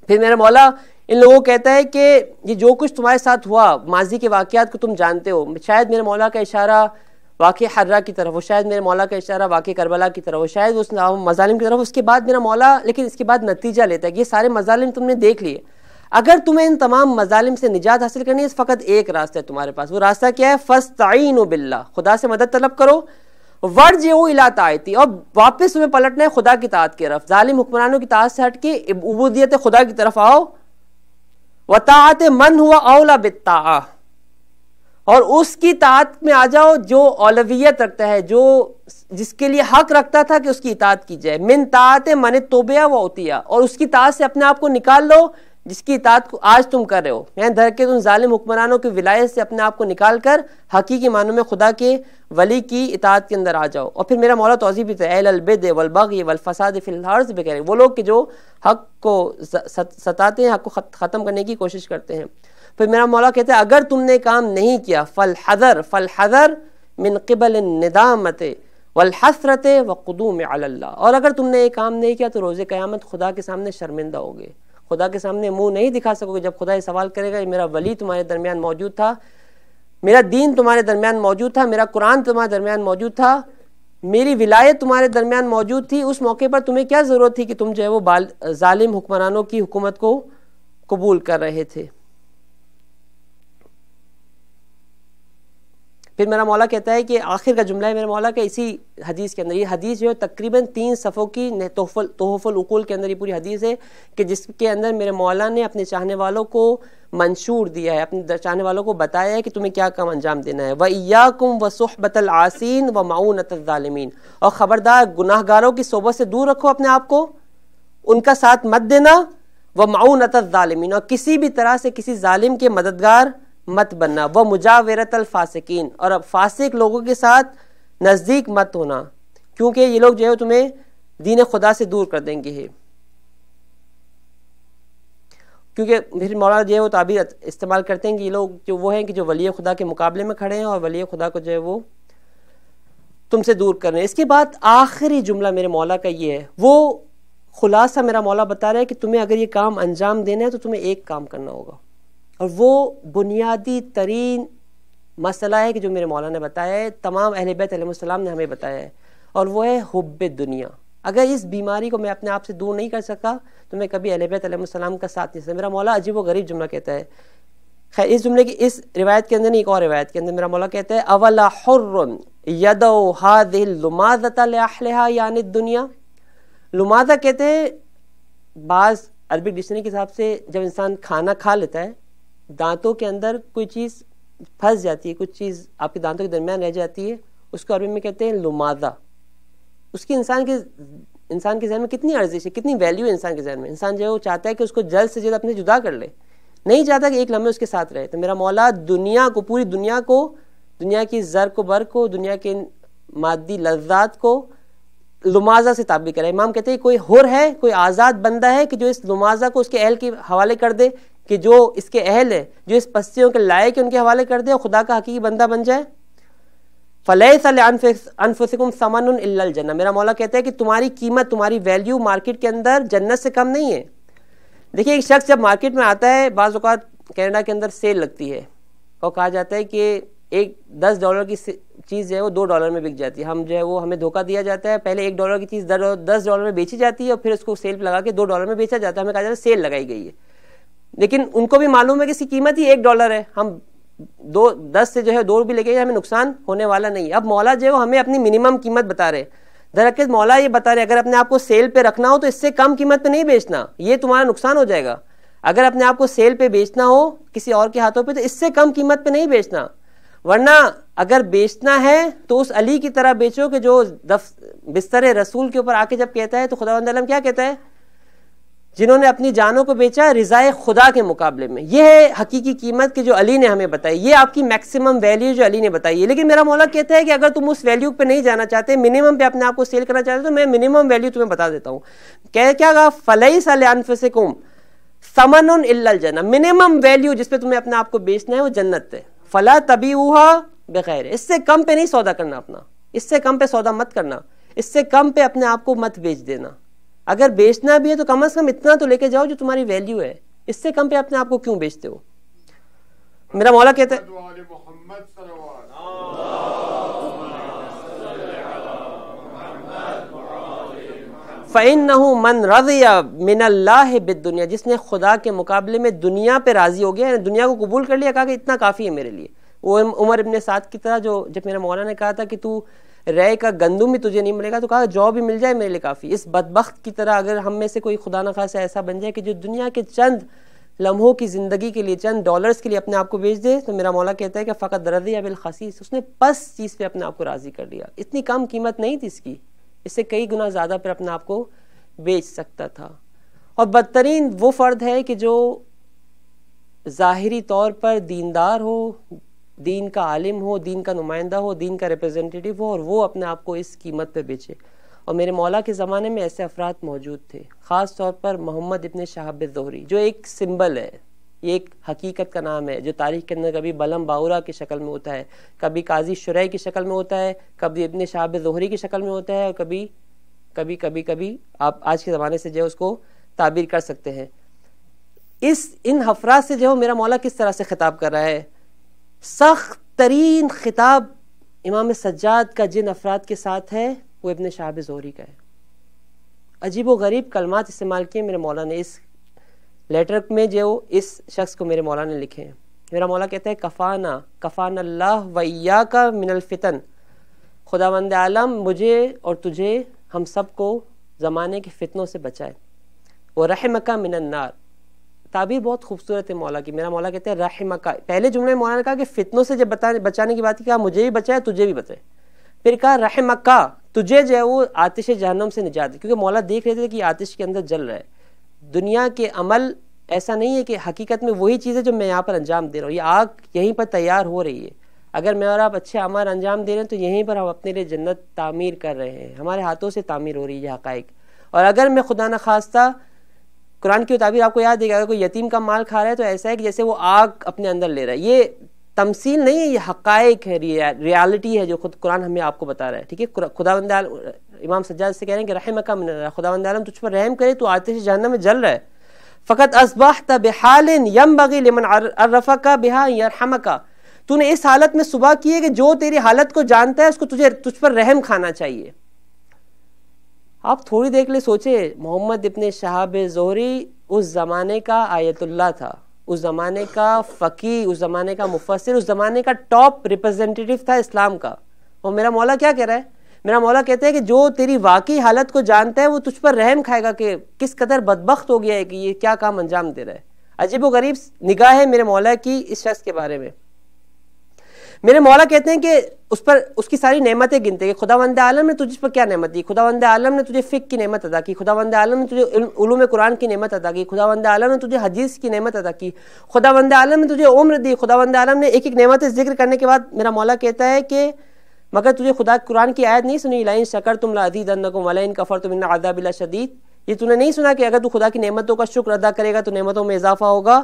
پھر میرا مولا ان لوگوں کو کہتا ہے کہ یہ جو کچھ تمہارے ساتھ ہوا، ماضی کے واقعات کو تم جانتے ہو. شاید میرے مولا کا اشارہ واقع حرہ کی طرف ہو، شاید میرے مولا کا اشارہ واقع کربلا کی طرف ہو، شاید اس مظالم کی طرف. اس کے بعد میرا مولا لیکن اس کے بعد نتیجہ لیتا ہے کہ یہ سارے مظالم تم نے دیکھ لیے، اگر تمہیں ان تمام مظالم سے نجات حاصل کرنی ہے فقط ایک راستہ ہے تمہارے پاس. وہ راستہ کیا ہے؟ فاستعینوا باللہ، خدا سے مدد طلب کرو. وارجعوا الی طاعتی، اور واپس تمہیں پلٹنا ہے خدا کی اطاعت کی طرف. ظالم حکمرانوں کی اطاعت سے ہٹ کے عبودیت خدا کی طرف آؤ. وطاعت من ہوا اولا بالطاعہ، اور اس کی اطاعت میں آ جاؤ جو اولویت رکھتا ہے، جو جس کے لیے حق رکھتا تھا کہ اس کی اطاعت کی جائے. من طاعت من توبیا و اوتیا، اور اس کی اطاعت سے اپنے آپ کو نکال لو جس کی اطاعت کو آج تم کر رہے ہو. یعنی دھرکے ان ظالم حکمرانوں کی ولایت سے اپنے آپ کو نکال کر حقیقی معنوں میں خدا کے ولی کی اطاعت کے اندر آ جاؤ. اور پھر میرا مولا توضیح بھی ہے اہل البدع والبغی والفساد فی الارض بغیر، وہ لوگ کہ جو حق کو ستاتے ہیں، حق کو ختم کرنے کی کوشش کرتے ہیں. پھر میرا مولا کہتا ہے اگر تم نے کام نہیں کیا فالحذر من قبل الندامت والحسرت وقدوم علی اللہ، اور اگر تم نے یہ کام نہیں کیا تو روز قیامت خدا کے سامنے شرمندہ ہوگے، خدا کے سامنے منہ نہیں دکھا سکو گے. جب خدا یہ سوال کرے گا میرا ولی تمہارے درمیان موجود تھا، میرا دین تمہارے درمیان موجود تھا، میرا قرآن تمہارے درمیان موجود تھا، میری ولایت تمہارے درمیان موجود تھی، اس موقع پر تمہیں کیا ضرورت تھی کہ تم جو ہے وہ ظالم حکمرانوں کی حکومت کو قبول کر رہے تھے؟ پھر میرا مولا کہتا ہے کہ آخر کا جملہ ہے میرا مولا کا اسی حدیث کے اندر، یہ حدیث جو ہے تقریباً 3 صفحوں کی تحف العقول کے اندر یہ پوری حدیث ہے کہ جس کے اندر میرے مولا نے اپنے چاہنے والوں کو منشور دیا ہے، اپنے چاہنے والوں کو بتایا ہے کہ تمہیں کیا کام انجام دینا ہے۔ وَإِيَّاكُمْ وَصُحْبَةَ الْعَاصِينَ وَمَعُونَةَ الظَّالِمِينَ، اور خبردار گناہ گاروں کی صحبت سے دور رکھو اپنے آپ کو، ان کا ساتھ مت دینا، وَمَعُونَةَ الظَّالِمِينَ، اور کسی بھی طرح سے کسی ظالم کے مددگار مت بننا، وہ مجاورت الفاسقین، اور اب فاسق لوگوں کے ساتھ نزدیک مت ہونا، کیونکہ یہ لوگ جو ہے تمہیں دین خدا سے دور کر دیں گے۔ کیونکہ پھر مولانا جو ہے وہ تعبیر استعمال کرتے ہیں کہ یہ لوگ جو وہ ہیں کہ جو ولی خدا کے مقابلے میں کھڑے ہیں اور ولی خدا کو جو ہے وہ تم سے دور کر رہے ہیں۔ اس کے بعد آخری جملہ میرے مولا کا یہ ہے، وہ خلاصہ میرا مولا بتا رہا ہے کہ تمہیں اگر یہ کام انجام دینا ہے تو تمہیں ایک کام کرنا ہوگا، اور وہ بنیادی ترین مسئلہ ہے کہ جو میرے مولا نے بتایا ہے، تمام اہل بیت علیہ السلام نے ہمیں بتایا ہے، اور وہ ہے حب دنیا۔ اگر اس بیماری کو میں اپنے آپ سے دور نہیں کر سکا تو میں کبھی اہل بیت علیہ السلام کا ساتھ نہیں سکتا۔ میرا مولا عجیب و غریب جملہ کہتا ہے، خیر اس جملے کی اس روایت کے اندر نہیں، ایک اور روایت کے اندر میرا مولا کہتا ہے اولا حر یدعو هذه اللماذة لأهلها یعنی الدنیا۔ لماذا کہتے ہیں بعض عربی ڈکشنری کے حساب سے جب انسان کھانا کھا لیتا ہے، دانتوں کے اندر کوئی چیز پھنس جاتی ہے، کچھ چیز آپ کے دانتوں کے درمیان رہ جاتی ہے، اس کو عربی میں کہتے ہیں لماذا۔ اس کی انسان کے ذہن میں کتنی ارزش ہے، کتنی ویلیو ہے انسان کے ذہن میں۔ انسان جو ہے وہ چاہتا ہے کہ اس کو جلد سے جلد اپنے جدا کر لے، نہیں چاہتا کہ ایک لمحے اس کے ساتھ رہے۔ تو میرا مولا دنیا کو، پوری دنیا کو، دنیا کی زر کو بر کو، دنیا کے مادی لذات کو لمازہ سے تعبیر کرے۔ امام کہتے ہیں کوئی حر ہے، کوئی آزاد بندہ ہے کہ جو اس لمازہ کو اس کے اہل کے حوالے کر دے، کہ جو اس کے اہل ہے، جو اس پستیوں کے لائق ہے ان کے حوالے کر دے اور خدا کا حقیقی بندہ بن جائے۔ فَلَيْسَ لِأَنفُسِكُمْ ثَمَنٌ إِلَّا الْجَنَّةُ، میرا مولا کہتا ہے کہ تمہاری قیمت، تمہاری ویلیو مارکیٹ کے اندر جنت سے کم نہیں ہے۔ دیکھیے ایک شخص جب مارکیٹ میں آتا ہے، بعض اوقات کینیڈا کے اندر سیل لگتی ہے اور کہا جاتا ہے کہ ایک $10 کی چیز جو ہے وہ $2 میں بک جاتی ہے، ہم جو ہے وہ ہمیں دھوکہ دیا جاتا ہے، پہلے $1 کی چیز $10 میں بیچی جاتی ہے اور پھر اس کو سیل پہ لگا کے $2 میں بیچا جاتا ہے، ہمیں کہا جاتا ہے سیل لگائی گئی ہے، لیکن ان کو بھی معلوم ہے کہ اس کی قیمت ہی $1 ہے، ہم 10 سے جو ہے 2 بھی لے کے ہمیں نقصان ہونے والا نہیں ہے۔ اب مولا جو ہے ہمیں اپنی منیمم قیمت بتا رہے، درحقیقت مولا یہ بتا رہے اگر اپنے آپ کو سیل پہ رکھنا ہو تو اس سے کم قیمت پہ نہیں بیچنا، یہ تمہارا نقصان ہو جائے گا۔ اگر اپنے آپ کو سیل پہ بیچنا ہو کسی اور کے ہاتھوں پہ تو اس سے کم قیمت پہ نہیں بیچنا، ورنہ اگر بیچنا ہے تو اس علی کی طرح بیچو کہ جو بستر رسول کے اوپر آ کے جب کہتا ہے تو خداوند عالم کیا کہتا ہے، جنہوں نے اپنی جانوں کو بیچا رضائے خدا کے مقابلے میں۔ یہ ہے حقیقی قیمت کہ جو علی نے ہمیں بتائی، یہ آپ کی میکسیمم ویلیو جو علی نے بتائی ہے۔ لیکن میرا مولا کہتا ہے کہ اگر تم اس ویلیو پہ نہیں جانا چاہتے، منیمم پہ اپنے آپ کو سیل کرنا چاہتے تو میں منیمم ویلیو تمہیں بتا دیتا ہوں۔ کیا کہا، فَلَيْسَ لِأَنفُسِكُمْ ثَمَنٌ إِلَّا الْجَنَّةُ، منیمم ویلیو جس پہ تمہیں اپنے آپ کو بیچنا ہے وہ جنت ہے۔ فَلَا تَبِيعُوهَا بِغَيْرِ، اس سے کم پہ نہیں سودا کرنا اپنا، اس سے کم پہ سودا مت کرنا، اس سے کم پہ اپنے آپ کو مت بیچ دینا۔ اگر بیچنا بھی ہے تو کم از کم اتنا تو لے کے جاؤ جو تمہاری ویلیو ہے، اس سے کم پہ اپنے آپ کو کیوں بیچتے ہو۔ میرا مولا کہتا ہے فَإِنَّهُ مَنْ رَضِيَ مِنَ اللَّهِ بِالدُّنْيَا، جس نے خدا کے مقابلے میں دنیا پہ راضی ہو گیا، دنیا کو قبول کر لیا، کہا کہ اتنا کافی ہے میرے لیے۔ وہ عمر ابن سعد کی طرح جو جب میرے مولا نے کہا تھا کہ تو رے کا گندم بھی تجھے نہیں ملے گا تو کہا جو بھی مل جائے میرے لیے کافی۔ اس بدبخت کی طرح اگر ہم میں سے کوئی خدا نخواستہ ایسا بن جائے کہ جو دنیا کے چند لمحوں کی زندگی کے لیے، چند ڈالرز کے لیے اپنے آپ کو بیچ دے، تو میرا مولا کہتا ہے کہ فقط رضی بالخسیس، اس نے پس چیز پہ اپنے آپ کو راضی کر لیا۔ اتنی کم قیمت نہیں تھی اس کی، اس سے کئی گنا زیادہ پر اپنے آپ کو بیچ سکتا تھا۔ اور بدترین وہ فرد ہے کہ جو ظاہری طور پر دیندار ہو، دین کا عالم ہو، دین کا نمائندہ ہو، دین کا ریپرزینٹیٹیو ہو، اور وہ اپنے آپ کو اس قیمت پہ بیچے۔ اور میرے مولا کے زمانے میں ایسے افراد موجود تھے، خاص طور پر محمد ابن شہاب الزہری، جو ایک سمبل ہے، یہ ایک حقیقت کا نام ہے جو تاریخ کے اندر کبھی بلم باورا کی شکل میں ہوتا ہے، کبھی قاضی شرعی کی شکل میں ہوتا ہے، کبھی ابن شہاب الزہری کی شکل میں ہوتا ہے، اور کبھی آپ آج کے زمانے سے جو ہے اس کو تعبیر کر سکتے ہیں۔ ان افراد سے جو میرا مولا کس طرح سے خطاب کر رہا ہے، سخت ترین خطاب امام سجاد کا جن افراد کے ساتھ ہے وہ ابن شہاب زہری کا ہے. عجیب و غریب کلمات استعمال کیے میرے مولا نے اس لیٹر میں جو اس شخص کو میرے مولا نے لکھے ہیں. میرا مولا کہتا ہے کفانا اللہ و ایاک من الفتن، خداوند عالم مجھے اور تجھے ہم سب کو زمانے کے فتنوں سے بچائے. وَرَحِمَكَ مِنَ النَّارِ، تعبیر بہت خوبصورت ہے مولا کی. میرا مولا کہتے ہیں رحمک، پہلے جملے میں مولا نے کہا کہ فتنوں سے جب بچانے کی بات کی، کہا مجھے بھی بچائے تجھے بھی بچائے. پھر کہا رحمک، تجھے جو ہے وہ آتش جہنم سے نجات دے، کیونکہ مولا دیکھ رہے تھے کہ آتش کے اندر جل رہا ہے. دنیا کے عمل ایسا نہیں ہے کہ حقیقت میں وہی چیز ہے جو میں یہاں پر انجام دے رہا ہوں، یہ آگ یہیں پر تیار ہو رہی ہے. اگر میں اور آپ اچھے اعمال انجام دے رہے ہیں تو یہیں پر ہم اپنے لیے جنت تعمیر کر رہے ہیں، ہمارے ہاتھوں سے تعمیر ہو رہی ہے یہ حقائق. اور اگر میں خدا نخواستہ، قرآن کی تعبیر آپ کو یاد ہے کہ اگر کوئی یتیم کا مال کھا رہا ہے تو ایسا ہے کہ جیسے وہ آگ اپنے اندر لے رہا ہے. یہ تمثیل نہیں ہے، یہ حقائق ہے، ریالٹی ہے جو خود قرآن ہمیں آپ کو بتا رہا ہے. ٹھیک ہے، خداوند امام سجاد سے کہہ رہے ہیں کہ رحمک من اللہ، خداوند عالم تجھ پر رحم کرے، تو آتش جہنم میں جل رہا ہے. فقط اصبحت بحال ينبغي لمن عرفك بها يرحمك، تو نے اس حالت میں صبح کی ہے کہ جو تیری حالت کو جانتا ہے اس کو تجھ پر رحم کھانا چاہیے. آپ تھوڑی دیر کے لیے سوچے، محمد ابن شہاب زہری اس زمانے کا آیت اللہ تھا، اس زمانے کا فقیہ، اس زمانے کا مفسر، اس زمانے کا ٹاپ ریپرزینٹیٹو تھا اسلام کا. اور میرا مولا کیا کہہ رہا ہے؟ میرا مولا کہتے ہیں کہ جو تیری واقعی حالت کو جانتا ہے وہ تجھ پر رحم کھائے گا کہ کس قدر بدبخت ہو گیا ہے کہ یہ کیا کام انجام دے رہا ہے. عجیب و غریب نگاہ ہے میرے مولا کی اس شخص کے بارے میں. میرے مولا کہتے ہیں کہ اس کی ساری نعمتیں گنتے ہیں کہ خداوند عالم نے تجھ پر کیا نعمت دی. خداوند عالم نے تجھے فقہ کی نعمت ادا کی، خداوند عالم نے تجھے علوم قرآن کی نعمت ادا کی، خداوند عالم نے تجھے حدیث کی نعمت ادا کی، خداوند عالم نے تجھے عمر دی. خداوند عالم نے ایک ایک نعمت ذکر کرنے کے بعد میرا مولا کہتا ہے کہ مگر تجھے خدا قرآن کی آیت نہیں سنی، لئن شکرتم لازیدنکم ولئن کفرتم ان عذابی لشدید. یہ تو نے نہیں سنا کہ اگر تو خدا کی نعمتوں کا شکر ادا کرے گا تو نعمتوں میں اضافہ ہوگا،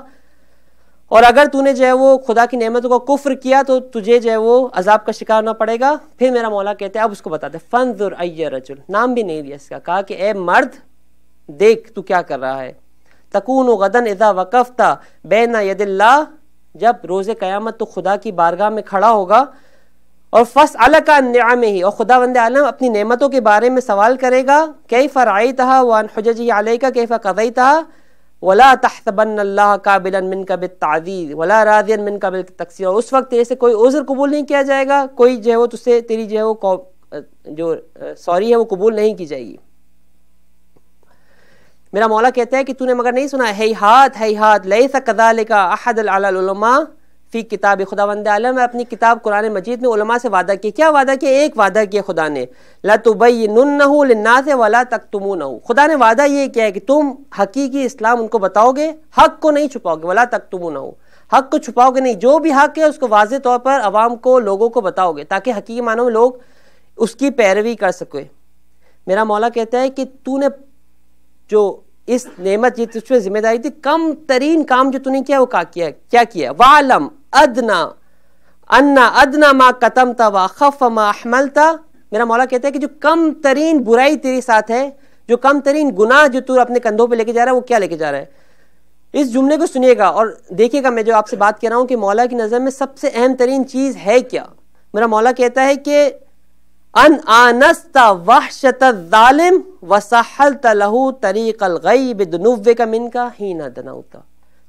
اور اگر تو نے جو ہے وہ خدا کی نعمتوں کا کفر کیا تو تجھے جو ہے وہ عذاب کا شکار ہونا پڑے گا. پھر میرا مولا کہتے ہیں اب اس کو بتاتے ہیں فانظر ای رجل، نام بھی نہیں لیا اس کا، کہا کہ اے مرد دیکھ تو کیا کر رہا ہے. تکون غدا اذا وقفت بین ید اللہ، جب روز قیامت تو خدا کی بارگاہ میں کھڑا ہوگا، اور فاسألک عن نعمہ، اور خداوند عالم اپنی نعمتوں کے بارے میں سوال کرے گا. کیف رأیتہا وعن حججہ علیک کیف قضیتہا ولا تحسبن اللہ قابلا منک بالتعذیر ولا راضیا منک بالتقصیر. اور اس وقت تیرے سے کوئی عذر قبول نہیں کیا جائے گا، کوئی جو ہے وہ تجھ سے تیری جو ہے وہ جو سوری ہے وہ قبول نہیں کی جائے گی. میرا مولا کہتا ہے کہ تو نے مگر نہیں سنا، ہیہات لیس کذالک احد علی العلماء فی کتاب. خداوند عالم نے اپنی کتاب قرآن مجید میں علماء سے وعدہ کیا. کیا وعدہ کیا؟ ایک وعدہ کیا خدا نے، لَتُبَيِّنُنَّهُ لِلنَّاسِ وَلَا تَكْتُمُونَهُ. خدا نے وعدہ یہ کیا ہے کہ تم حقیقی اسلام ان کو بتاؤ گے، حق کو نہیں چھپاؤ گے. وَلَا تَكْتُمُونَهُ، حق کو چھپاؤ گے نہیں، جو بھی حق ہے اس کو واضح طور پر عوام کو، لوگوں کو بتاؤ گے تاکہ حقیقی معنوں میں لوگ اس کی پیروی کر سکے. میرا مولا کہتا ہے کہ تو نے جو اس نعمت یہ تجھ پہ ذمہ داری تھی، کم ترین کام جو تو نے کیا وہ کیا کیا. وَعْلَمْ ادنا ما قتمت واخف ما احملت. میرا مولا کہتا ہے کہ جو کم ترین برائی تیرے ساتھ ہے، جو کم ترین گناہ جو تو اپنے کندھوں پہ لے کے جا رہا ہے وہ کیا لے کے جا رہا ہے. اس جملے کو سنیے گا اور دیکھیے گا میں جو آپ سے بات کر رہا ہوں کہ مولا کی نظر میں سب سے اہم ترین چیز ہے کیا. میرا مولا کہتا ہے کہ ان آنست وحشت الظالم وسہلت له طریق الغی بدنوک منک حین دنوت.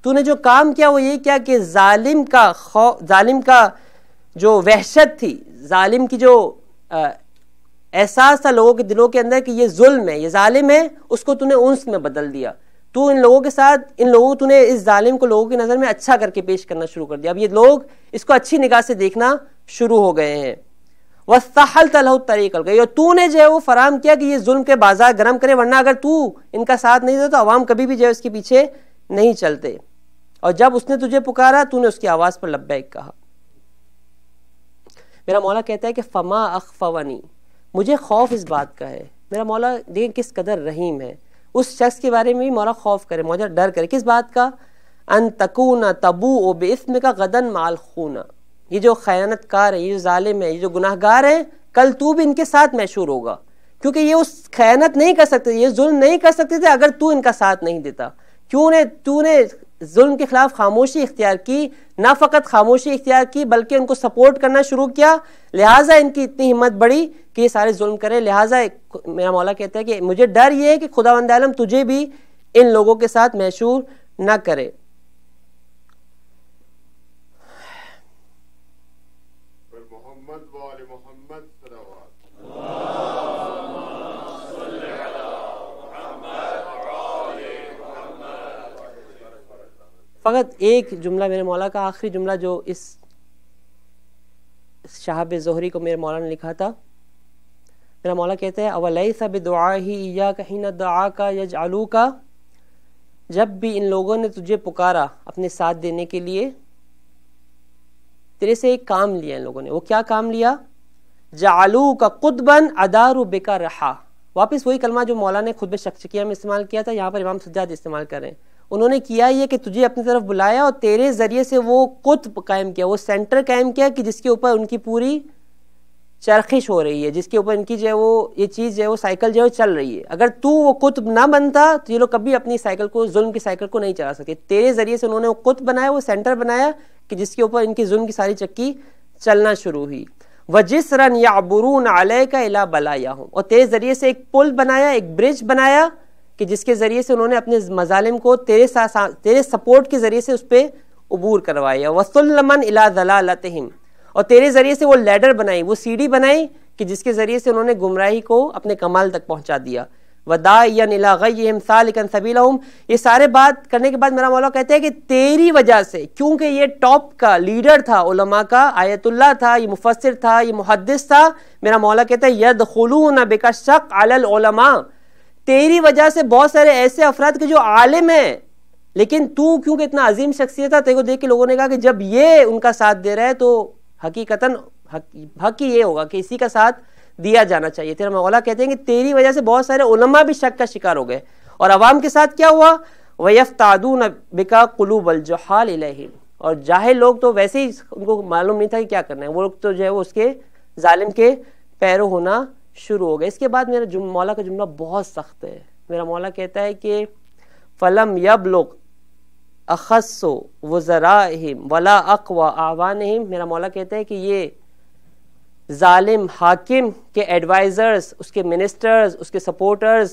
تو نے جو کام کیا وہ یہ کیا کہ ظالم کا جو وحشت تھی، ظالم کی جو احساس تھا لوگوں کے دلوں کے اندر کہ یہ ظلم ہے، یہ ظالم ہے، اس کو تو نے انس میں بدل دیا. تو ان لوگوں کے ساتھ تو نے اس ظالم کو لوگوں کی نظر میں اچھا کر کے پیش کرنا شروع کر دیا. اب یہ لوگ اس کو اچھی نگاہ سے دیکھنا شروع ہو گئے ہیں. وَسَّحَلْتَ لَهُ الطَّرِيقَ الْغَيَّ، اور تو نے جو ہے وہ فراہم کیا کہ یہ ظلم کے بازار گرم کرے، ورنہ اگر تو ان کا ساتھ نہیں دیتا تو عوام کبھی بھی جو ہے اس کے پیچھے نہیں چلتے. اور جب اس نے تجھے پکارا تو نے اس کی آواز پر لبیک کہا. میرا مولا کہتا ہے کہ فما اخفونی، مجھے خوف اس بات کا ہے. میرا مولا دیکھیں کس قدر رحیم ہے. اس شخص کے بارے میں بھی مولا خوف کرے، مولا ڈر کرے. کس بات کا؟ ان تکون تبوء باسمک غدا مع الخون. یہ جو خیانت کار ہے، یہ جو ظالم ہے، یہ جو گناہ گار ہے، کل تو بھی ان کے ساتھ محشور ہوگا، کیونکہ یہ اس خیانت نہیں کر سکتے، یہ ظلم نہیں کر سکتے تھے اگر تو ان کا ساتھ نہیں دیتا. تو نے ظلم کے خلاف خاموشی اختیار کی، نہ فقط خاموشی اختیار کی بلکہ ان کو سپورٹ کرنا شروع کیا، لہٰذا ان کی اتنی ہمت بڑھی کہ یہ سارے ظلم کرے. لہٰذا میرا مولا کہتا ہے کہ مجھے ڈر یہ ہے کہ خداوند عالم تجھے بھی ان لوگوں کے ساتھ محشور نہ کرے. فقط ایک جملہ میرے مولا کا آخری جملہ جو اس شہاب زہری کو میرے مولا نے لکھا تھا، میرا مولا کہتا ہے اولیس بدعائہ ایاک حین دعاک یجعلوک، جب بھی ان لوگوں نے تجھے پکارا اپنے ساتھ دینے کے لیے، تیرے سے ایک کام لیا ان لوگوں نے. وہ کیا کام لیا؟ جعلوک قطبا اداروا بک رحا. واپس وہی کلمہ جو مولا نے خطبہ شکشکیہ میں استعمال کیا تھا، یہاں پر امام سجاد استعمال کر رہے ہیں. انہوں نے کیا یہ کہ تجھے اپنی طرف بلایا اور تیرے ذریعے سے وہ قطب قائم کیا، وہ سینٹر قائم کیا کہ جس کے اوپر ان کی پوری چرخش ہو رہی ہے، جس کے اوپر ان کی جو ہے وہ یہ چیز جو ہے وہ سائیکل جو ہے چل رہی ہے. اگر تو وہ قطب نہ بنتا تو یہ لوگ کبھی اپنی سائیکل کو، ظلم کی سائیکل کو نہیں چلا سکتے. تیرے ذریعے سے انہوں نے وہ قطب بنایا، وہ سینٹر بنایا کہ جس کے اوپر ان کی ظلم کی ساری چکی چلنا شروع ہوئی. وَجِسْرًا يَعْبُرُونَ عَلَيْكَ إِلَىٰ بَلَایَاهُمْ، اور تیرے ذریعے سے ایک پل بنایا، ایک برج بنایا کہ جس کے ذریعے سے انہوں نے اپنے مظالم کو تیرے سپورٹ کے ذریعے سے اس پہ عبور کروایا. وَسُلَّمًا إِلَىٰ ذَلَالَتِهِمْ، اور تیرے ذریعے سے وہ لیڈر بنائی، وہ سیڑھی بنائی کہ جس کے ذریعے سے انہوں نے گمراہی کو اپنے کمال تک پہنچا دیا. وَدَاعِيًا إِلَىٰ غَيِّهِمْ سَالِكًا سَبِيلَهُمْ. یہ سارے بات کرنے کے بعد میرا مولا کہتے ہیں کہ تیری وجہ سے، کیونکہ یہ ٹاپ کا لیڈر تھا علماء کا، آیت اللہ تھا، یہ مفسر تھا، یہ محدث تھا، میرا مولا کہتا ہے يَدْخُلُونَ بِكَ الشَّقْ عَلَى الْعُلَمَاء. تیری وجہ سے بہت سارے ایسے افراد کے جو عالم ہیں، لیکن تو کیونکہ اتنا عظیم شخصیت تھا، تیرے کو دیکھ کے لوگوں نے کہا کہ جب یہ ان کا ساتھ دے رہا ہے تو حقیقتاً حق ہی یہ ہوگا کہ اسی کا ساتھ دیا جانا چاہیے. تیرا مولا کہتے ہیں کہ تیری وجہ سے بہت سارے علماء بھی شک کا شکار ہو گئے. اور عوام کے ساتھ کیا ہوا؟ وَيَفْتَعْدُونَ بِكَ قُلُوبَ الْجُحَّالِ إِلَيْهِمْ. اور جاہل لوگ تو ویسے ہی ان کو معلوم نہیں تھا کہ کیا کرنا ہے، وہ لوگ تو جو ہے وہ اس کے ظالم کے پیرو ہونا شروع ہو گئے. اس کے بعد میرا مولا کا جملہ بہت سخت ہے. میرا مولا کہتا ہے کہ فَلَمْ يَبْلُغْ أَخَصُّ وُزَرَائِهِمْ وَلَا أَقْوَى أَعْوَانِهِمْ. میرا مولا کہتا ہے کہ یہ ظالم حاکم کے ایڈوائزرز، اس کے منسٹرز، اس کے سپورٹرز،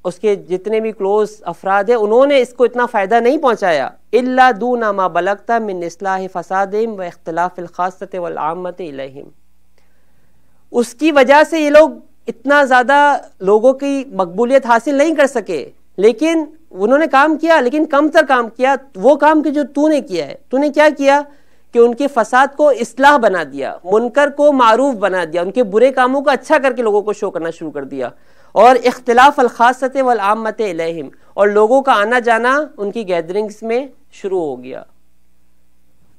اس کے جتنے بھی کلوز افراد ہیں، انہوں نے اس کو اتنا فائدہ نہیں پہنچایا. إِلَّا دُونَ مَا بَلَغْتَ مِنْ إِصْلَاحِ فَسَادِهِمْ وَاخْتِلَافِ الْخَاصَّةِ وَالْعَامَّةِ إِلَيْهِمْ. اس کی وجہ سے یہ لوگ اتنا زیادہ لوگوں کی مقبولیت حاصل نہیں کر سکے، لیکن انہوں نے کام کیا، لیکن کم تر کام کیا. وہ کام کہ جو تو نے کیا ہے، تو نے کیا کیا کہ ان کے فساد کو اصلاح بنا دیا، منکر کو معروف بنا دیا، ان کے برے کاموں کو اچھا کر کے لوگوں کو شو کرنا شروع کر دیا. اور اختلاف الخاصۃ والعامۃ الیہم، اور لوگوں کا آنا جانا ان کی گیدرنگز میں شروع ہو گیا،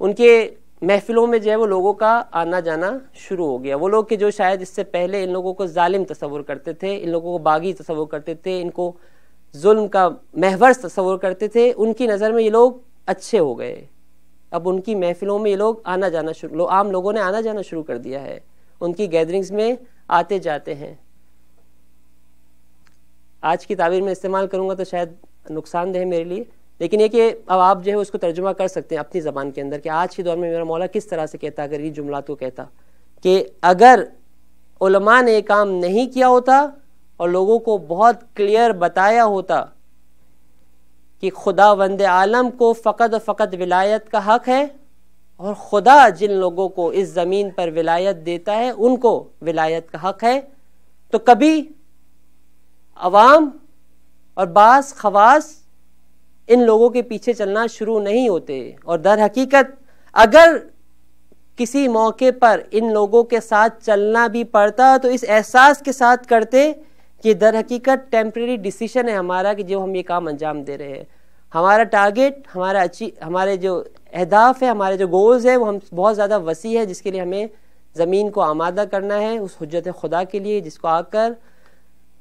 ان کے محفلوں میں جو ہے وہ لوگوں کا آنا جانا شروع ہو گیا. وہ لوگ کہ جو شاید اس سے پہلے ان لوگوں کو ظالم تصور کرتے تھے، ان لوگوں کو باغی تصور کرتے تھے، ان کو ظلم کا محور تصور کرتے تھے، ان کی نظر میں یہ لوگ اچھے ہو گئے. اب ان کی محفلوں میں یہ لوگ آنا جانا عام لوگوں نے آنا جانا شروع کر دیا ہے، ان کی گیدرنگز میں آتے جاتے ہیں. آج کی تعبیر میں استعمال کروں گا تو شاید نقصان دہ ہے میرے لیے، لیکن یہ کہ اب آپ جو ہے اس کو ترجمہ کر سکتے ہیں اپنی زبان کے اندر کہ آج کے دور میں میرا مولا کس طرح سے کہتا، اگر یہ جملات کو کہتا کہ اگر علماء نے یہ کام نہیں کیا ہوتا اور لوگوں کو بہت کلیئر بتایا ہوتا کہ خداوند عالم کو فقط و فقط ولایت کا حق ہے، اور خدا جن لوگوں کو اس زمین پر ولایت دیتا ہے ان کو ولایت کا حق ہے، تو کبھی عوام اور بعض خواص ان لوگوں کے پیچھے چلنا شروع نہیں ہوتے. اور در حقیقت اگر کسی موقع پر ان لوگوں کے ساتھ چلنا بھی پڑتا تو اس احساس کے ساتھ کرتے کہ در حقیقت ٹیمپریری ڈیسیشن ہے ہمارا کہ جو ہم یہ کام انجام دے رہے ہیں. ہمارا ٹارگیٹ، ہمارے جو اہداف ہے، ہمارے جو گولز ہیں وہ ہم بہت زیادہ وسیع ہے، جس کے لیے ہمیں زمین کو آمادہ کرنا ہے اس حجت خدا کے لیے، جس کو آ کر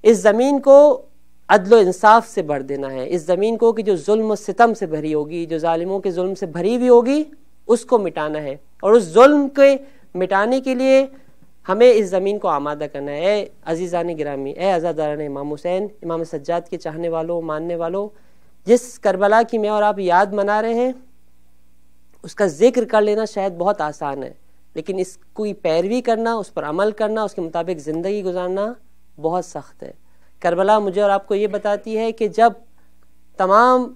اس زمین کو عدل و انصاف سے بھر دینا ہے. اس زمین کو کہ جو ظلم و ستم سے بھری ہوگی، جو ظالموں کے ظلم سے بھری ہوئی ہوگی، اس کو مٹانا ہے. اور اس ظلم کے مٹانے کے لیے ہمیں اس زمین کو آمادہ کرنا ہے. اے عزیزان گرامی، اے عزاداران امام حسین، امام سجاد کے چاہنے والوں، ماننے والوں، جس کربلا کی میں اور آپ یاد منا رہے ہیں اس کا ذکر کر لینا شاید بہت آسان ہے، لیکن اس کی پیروی کرنا، اس پر عمل کرنا، اس کے مطابق زندگی گزارنا بہت سخت ہے۔ کربلا مجھے اور آپ کو یہ بتاتی ہے کہ جب تمام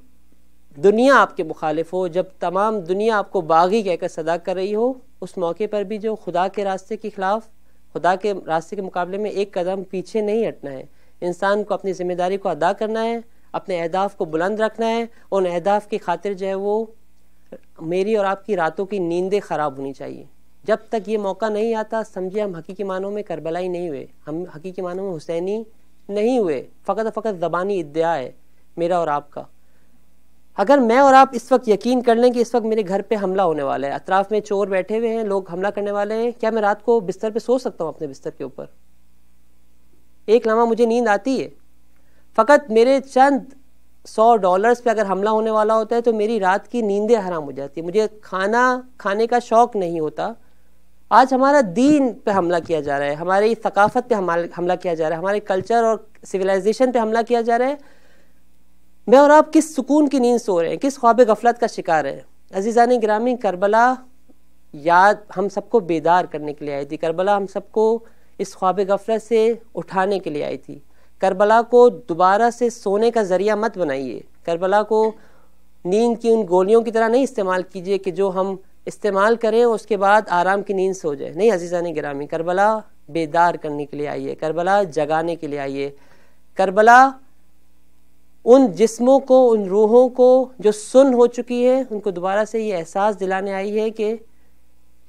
دنیا آپ کے مخالف ہو، جب تمام دنیا آپ کو باغی کہہ کر صدا کر رہی ہو، اس موقع پر بھی جو خدا کے راستے کے خلاف، خدا کے راستے کے مقابلے میں ایک قدم پیچھے نہیں ہٹنا ہے۔ انسان کو اپنی ذمہ داری کو ادا کرنا ہے، اپنے اہداف کو بلند رکھنا ہے، ان اہداف کی خاطر جو ہے وہ میری اور آپ کی راتوں کی نیندیں خراب ہونی چاہیے۔ جب تک یہ موقع نہیں آتا سمجھے ہم حقیقی معنوں میں کربلائی نہیں ہوئے، ہم حقیقی معنوں میں حسینی نہیں ہوئے، فقط زبانی ادعا ہے میرا اور آپ کا۔ اگر میں اور آپ اس وقت یقین کر لیں کہ اس وقت میرے گھر پہ حملہ ہونے والا ہے، اطراف میں چور بیٹھے ہوئے ہیں، لوگ حملہ کرنے والے ہیں، کیا میں رات کو بستر پہ سو سکتا ہوں اپنے بستر کے اوپر؟ ایک لمحہ مجھے نیند آتی ہے۔ فقط میرے چند $100 پہ اگر حملہ ہونے والا ہوتا ہے تو میری رات کی نیندیں حرام ہو جاتی ہیں، مجھے کھانا کھانے کا شوق نہیں ہوتا۔ آج ہمارا دین پہ حملہ کیا جا رہا ہے، ہماری ثقافت پہ حملہ کیا جا رہا ہے، ہمارے کلچر اور سویلائزیشن پہ حملہ کیا جا رہا ہے۔ میں اور آپ کس سکون کی نیند سو رہے ہیں، کس خواب غفلت کا شکار ہے؟ عزیزان گرامی، کربلا یاد ہم سب کو بیدار کرنے کے لیے آئی تھی، کربلا ہم سب کو اس خواب غفلت سے اٹھانے کے لیے آئی تھی۔ کربلا کو دوبارہ سے سونے کا ذریعہ مت بنائیے، کربلا کو نیند کی ان گولیوں کی طرح نہیں استعمال کیجئے کہ جو ہم استعمال کریں اس کے بعد آرام کی نیند سو جائے۔ نہیں عزیزان گرامی، کربلا بیدار کرنے کے لیے آئیے، کربلا جگانے کے لیے آئیے، کربلا ان جسموں کو، ان روحوں کو جو سن ہو چکی ہے ان کو دوبارہ سے یہ احساس دلانے آئی ہے کہ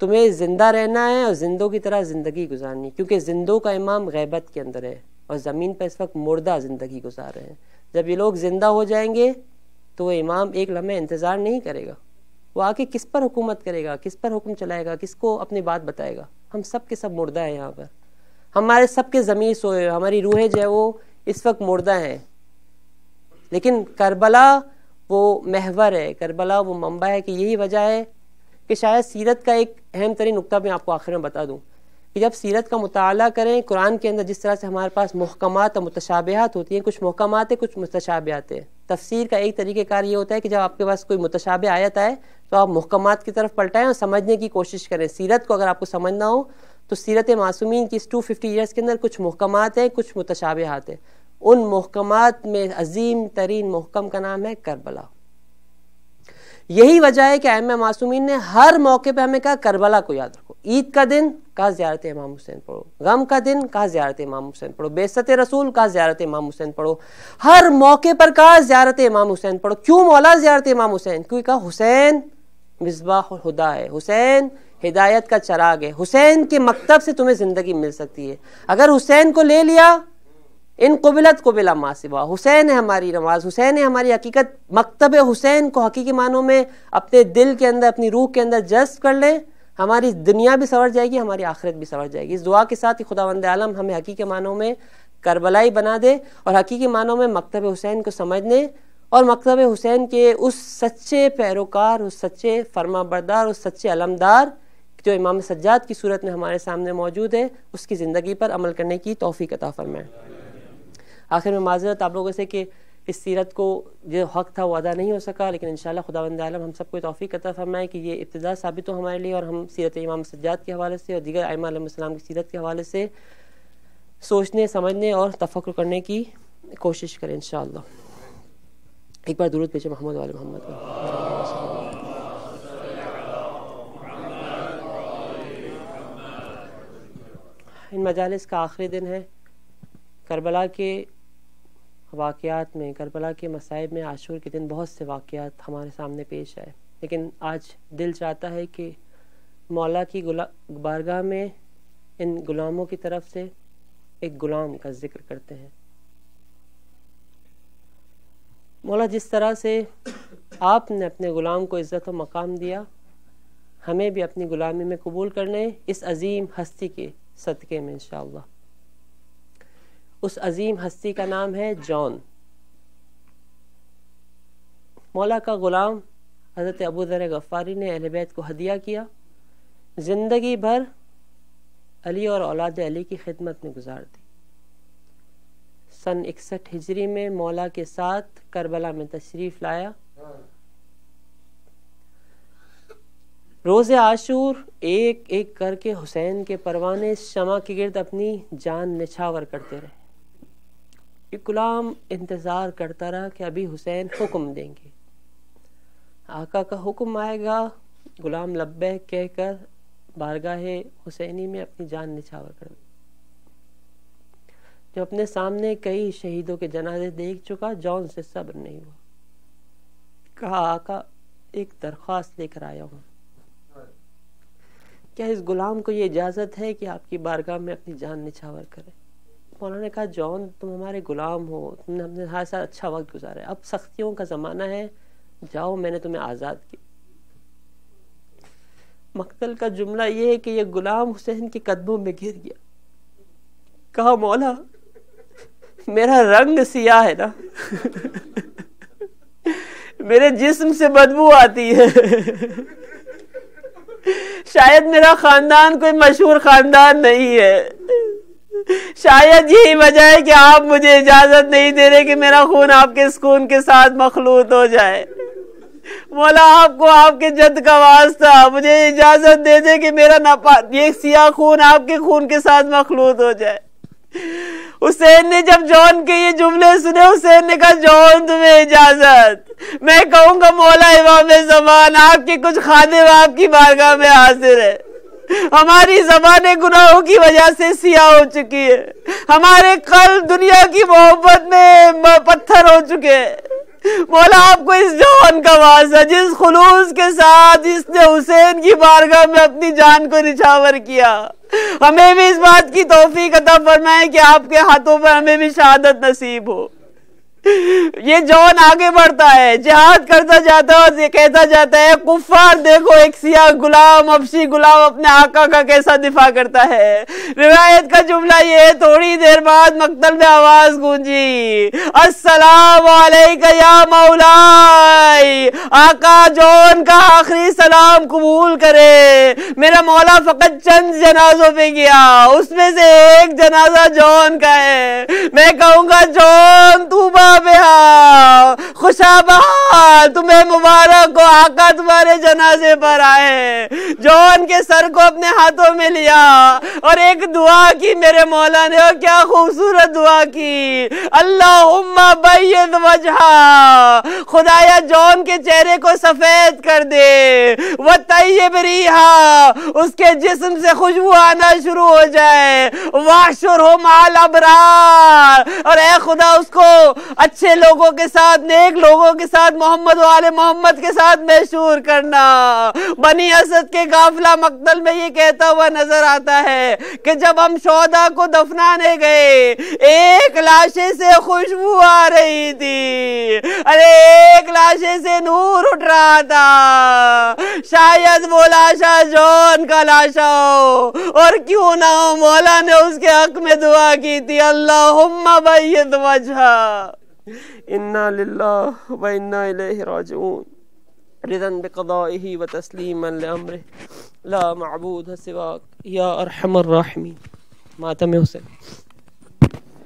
تمہیں زندہ رہنا ہے اور زندوں کی طرح زندگی گزارنی، کیونکہ زندوں کا امام غیبت کے اندر ہے اور زمین پر اس وقت مردہ زندگی گزار رہے ہیں۔ جب یہ لوگ زندہ ہو جائیں گے تو وہ امام ایک لمحہ انتظار نہیں کرے گا، وہ آ کے کس پر حکومت کرے گا، کس پر حکم چلائے گا، کس کو اپنی بات بتائے گا؟ ہم سب کے سب مردہ ہیں یہاں پر، ہمارے سب کے ضمیر سوئے، ہماری روحیں جو ہے وہ اس وقت مردہ ہیں، لیکن کربلا وہ محور ہے، کربلا وہ منبع ہے کہ یہی وجہ ہے کہ شاید سیرت کا ایک اہم ترین نقطہ میں آپ کو آخر میں بتا دوں کہ جب سیرت کا مطالعہ کریں، قرآن کے اندر جس طرح سے ہمارے پاس محکمات اور متشابہات ہوتی ہیں، کچھ محکمات ہیں کچھ متشابہات ہیں۔ تفسیر کا ایک طریقہ کار یہ ہوتا ہے کہ جب آپ کے پاس کوئی متشابہ آیت آئے تو آپ محکمات کی طرف پلٹائیں اور سمجھنے کی کوشش کریں۔ سیرت کو اگر آپ کو سمجھنا ہو تو سیرت معصومین کی اس 250 ایئرس کے اندر کچھ محکمات ہیں، کچھ متشابہات ہیں۔ ان محکمات میں عظیم ترین محکم کا نام ہے کربلا۔ یہی وجہ ہے کہ ائمہ معصومین نے ہر موقع پہ ہمیں کہا کربلا کو یاد رکھو۔ عید کا دن کہا زیارت امام حسین پڑھو، غم کا دن کہا زیارت امام حسین پڑھو، بعثت رسول کہا زیارت امام حسین پڑھو، ہر موقع پر کہا زیارت امام حسین پڑھو۔ کیوں مولا زیارت امام حسین؟ کیونکہ کہا حسین مصباح الہدا ہے، حسین ہدایت کا چراغ ہے، حسین کے مکتب سے تمہیں زندگی مل سکتی ہے۔ اگر حسین کو لے لیا ان قبلت قبلا ما سوا، حسین ہے ہماری نماز، حسین ہے ہماری حقیقت، مکتب حسین کو حقیقی معنوں میں اپنے دل کے اندر، اپنی روح کے اندر جذب کر لیں، ہماری دنیا بھی سنور جائے گی، ہماری آخرت بھی سنور جائے گی۔ اس دعا کے ساتھ ہی خداوند عالم ہمیں حقیقی معنوں میں کربلائی بنا دے اور حقیقی معنوں میں مکتب حسین کو سمجھنے اور مکتب حسین کے اس سچے پیروکار، اس سچے فرما بردار، اس سچے علمدار جو امام سجاد کی صورت میں ہمارے سامنے موجود ہے، اس کی زندگی پر عمل کرنے کی توفیق عطا فرمائے۔ آخر میں معذرت آپ لوگوں سے کہ اس سیرت کو جو حق تھا وہ ادا نہیں ہو سکا، لیکن انشاءاللہ خداوند عالم ہم سب کو توفیق عطا فرمائے کہ یہ ابتدا ثابت ہو ہمارے لیے اور ہم سیرت امام سجاد کے حوالے سے اور دیگر ائمہ علیہ السلام کی سیرت کے حوالے سے سوچنے، سمجھنے اور تفکر کرنے کی کوشش کریں انشاءاللہ۔ ایک بار درود پیش محمد والے محمد کا۔ ان مجالس کا آخری دن ہے، کربلا کے واقعات میں، کربلا کے مصائب میں عاشور کے دن بہت سے واقعات ہمارے سامنے پیش آئے، لیکن آج دل چاہتا ہے کہ مولا کی بارگاہ میں ان غلاموں کی طرف سے ایک غلام کا ذکر کرتے ہیں۔ مولا جس طرح سے آپ نے اپنے غلام کو عزت و مقام دیا، ہمیں بھی اپنی غلامی میں قبول کرنے اس عظیم ہستی کے صدقے میں انشاءاللہ۔ اس عظیم ہستی کا نام ہے جون۔ مولا کا غلام حضرت ابو ذر غفاری نے اہل بیت کو ہدیہ کیا، زندگی بھر علی اور اولاد علی کی خدمت میں گزار دی، سن 61 ہجری میں مولا کے ساتھ کربلا میں تشریف لایا. روز عاشور ایک ایک کر کے حسین کے پروانے شمع کے گرد اپنی جان نچھاور کرتے رہے. ایک غلام انتظار کرتا رہا کہ ابھی حسین حکم دیں گے، آقا کا حکم آئے گا. غلام لبیک کہہ کر بارگاہ حسینی میں اپنی جان نچھاور کر دی. جو اپنے سامنے کئی شہیدوں کے جنازے دیکھ چکا، جون سے صبر نہیں ہوا. کہا آقا ایک درخواست لے کر آیا ہوں، کیا اس غلام کو یہ اجازت ہے کہ آپ کی بارگاہ میں اپنی جان نچھاور کرے؟ مولانا نے کہا جون تم ہمارے غلام ہو، تم نے ہمارے ساتھ اچھا وقت گزارا ہے، اب سختیوں کا زمانہ ہے، جاؤ میں نے تمہیں آزاد کیا. مقتل کا جملہ یہ ہے کہ یہ غلام حسین کے قدموں میں گر گیا. کہا مولا میرا رنگ سیاہ ہے نا، میرے جسم سے بدبو آتی ہے، شاید میرا خاندان کوئی مشہور خاندان نہیں ہے، شاید یہی وجہ ہے کہ آپ مجھے اجازت نہیں دے رہے کہ میرا خون آپ کے خون کے ساتھ مخلوط ہو جائے. مولا آپ کو آپ کے جد کا واسطہ مجھے اجازت دے دے کہ میرا یہ سیاہ خون آپ کے خون کے ساتھ مخلوط ہو جائے. حسین نے جب جون کے یہ جملے سنے، حسین نے کہا جون تمہیں اجازت، میں کہوں گا مولا امام زمان آپ کے کچھ خادم آپ کی بارگاہ میں حاضر ہے. ہماری زبانیں گناہوں کی وجہ سے سیاہ ہو چکی ہے، ہمارے قلب دنیا کی محبت میں پتھر ہو چکے ہیں. مولا آپ کو اس جون کا واسطہ جس خلوص کے ساتھ جس نے حسین کی بارگاہ میں اپنی جان کو نچھاور کیا، ہمیں بھی اس بات کی توفیق عطا فرمائے کہ آپ کے ہاتھوں پر ہمیں بھی شہادت نصیب ہو. یہ جون آگے بڑھتا ہے، جہاد کرتا جاتا ہے اور یہ کہتا جاتا ہے کفار دیکھو ایک سیاہ غلام حبشی غلام اپنے آقا کا کیسا دفاع کرتا ہے. روایت کا جملہ یہ ہے، تھوڑی دیر بعد مقتل میں آواز گونجی السلام علیکہ یا مولائی، آقا جون کا آخری سلام قبول کرے. میرا مولا فقط چند جنازوں پہ گیا، اس میں سے ایک جنازہ جون کا ہے. میں کہوں گا جون توبہ بہا خوشا بہا، تمہیں مبارک ہو، آقا تمہارے جنازے پر آئے. جون کے سر کو اپنے ہاتھوں میں لیا اور ایک دعا کی میرے مولا نے، اور کیا خوبصورت دعا کی، اللہم بید وجہا، خدایا جون کے چہرے کو سفید کر دے، وطیب ریحا، اس کے جسم سے خوشبو آنا شروع ہو جائے، واحشرہ مع الابرار، اور اے خدا اس کو اچھے لوگوں کے ساتھ، نیک لوگوں کے ساتھ، محمد و آل محمد کے ساتھ محشور کرنا. بنی اسد کے قافلہ مقتل میں یہ کہتا ہوا نظر آتا ہے کہ جب ہم شہداء کو دفنانے گئے ایک لاشے سے خوشبو آ رہی تھی، ارے ایک لاشے سے نور اٹھ رہا تھا، شاید وہ لاشا جون کا لاشا ہو، اور کیوں نہ ہو مولا نے اس کے حق میں دعا کی تھی اللہم بید وجہا. انا للہ و انا الیہ راجعون، رضا بقضائہ و تسلیما لامرہ، لا معبود سواک یا ارحم الراحمین. ماتم حسین.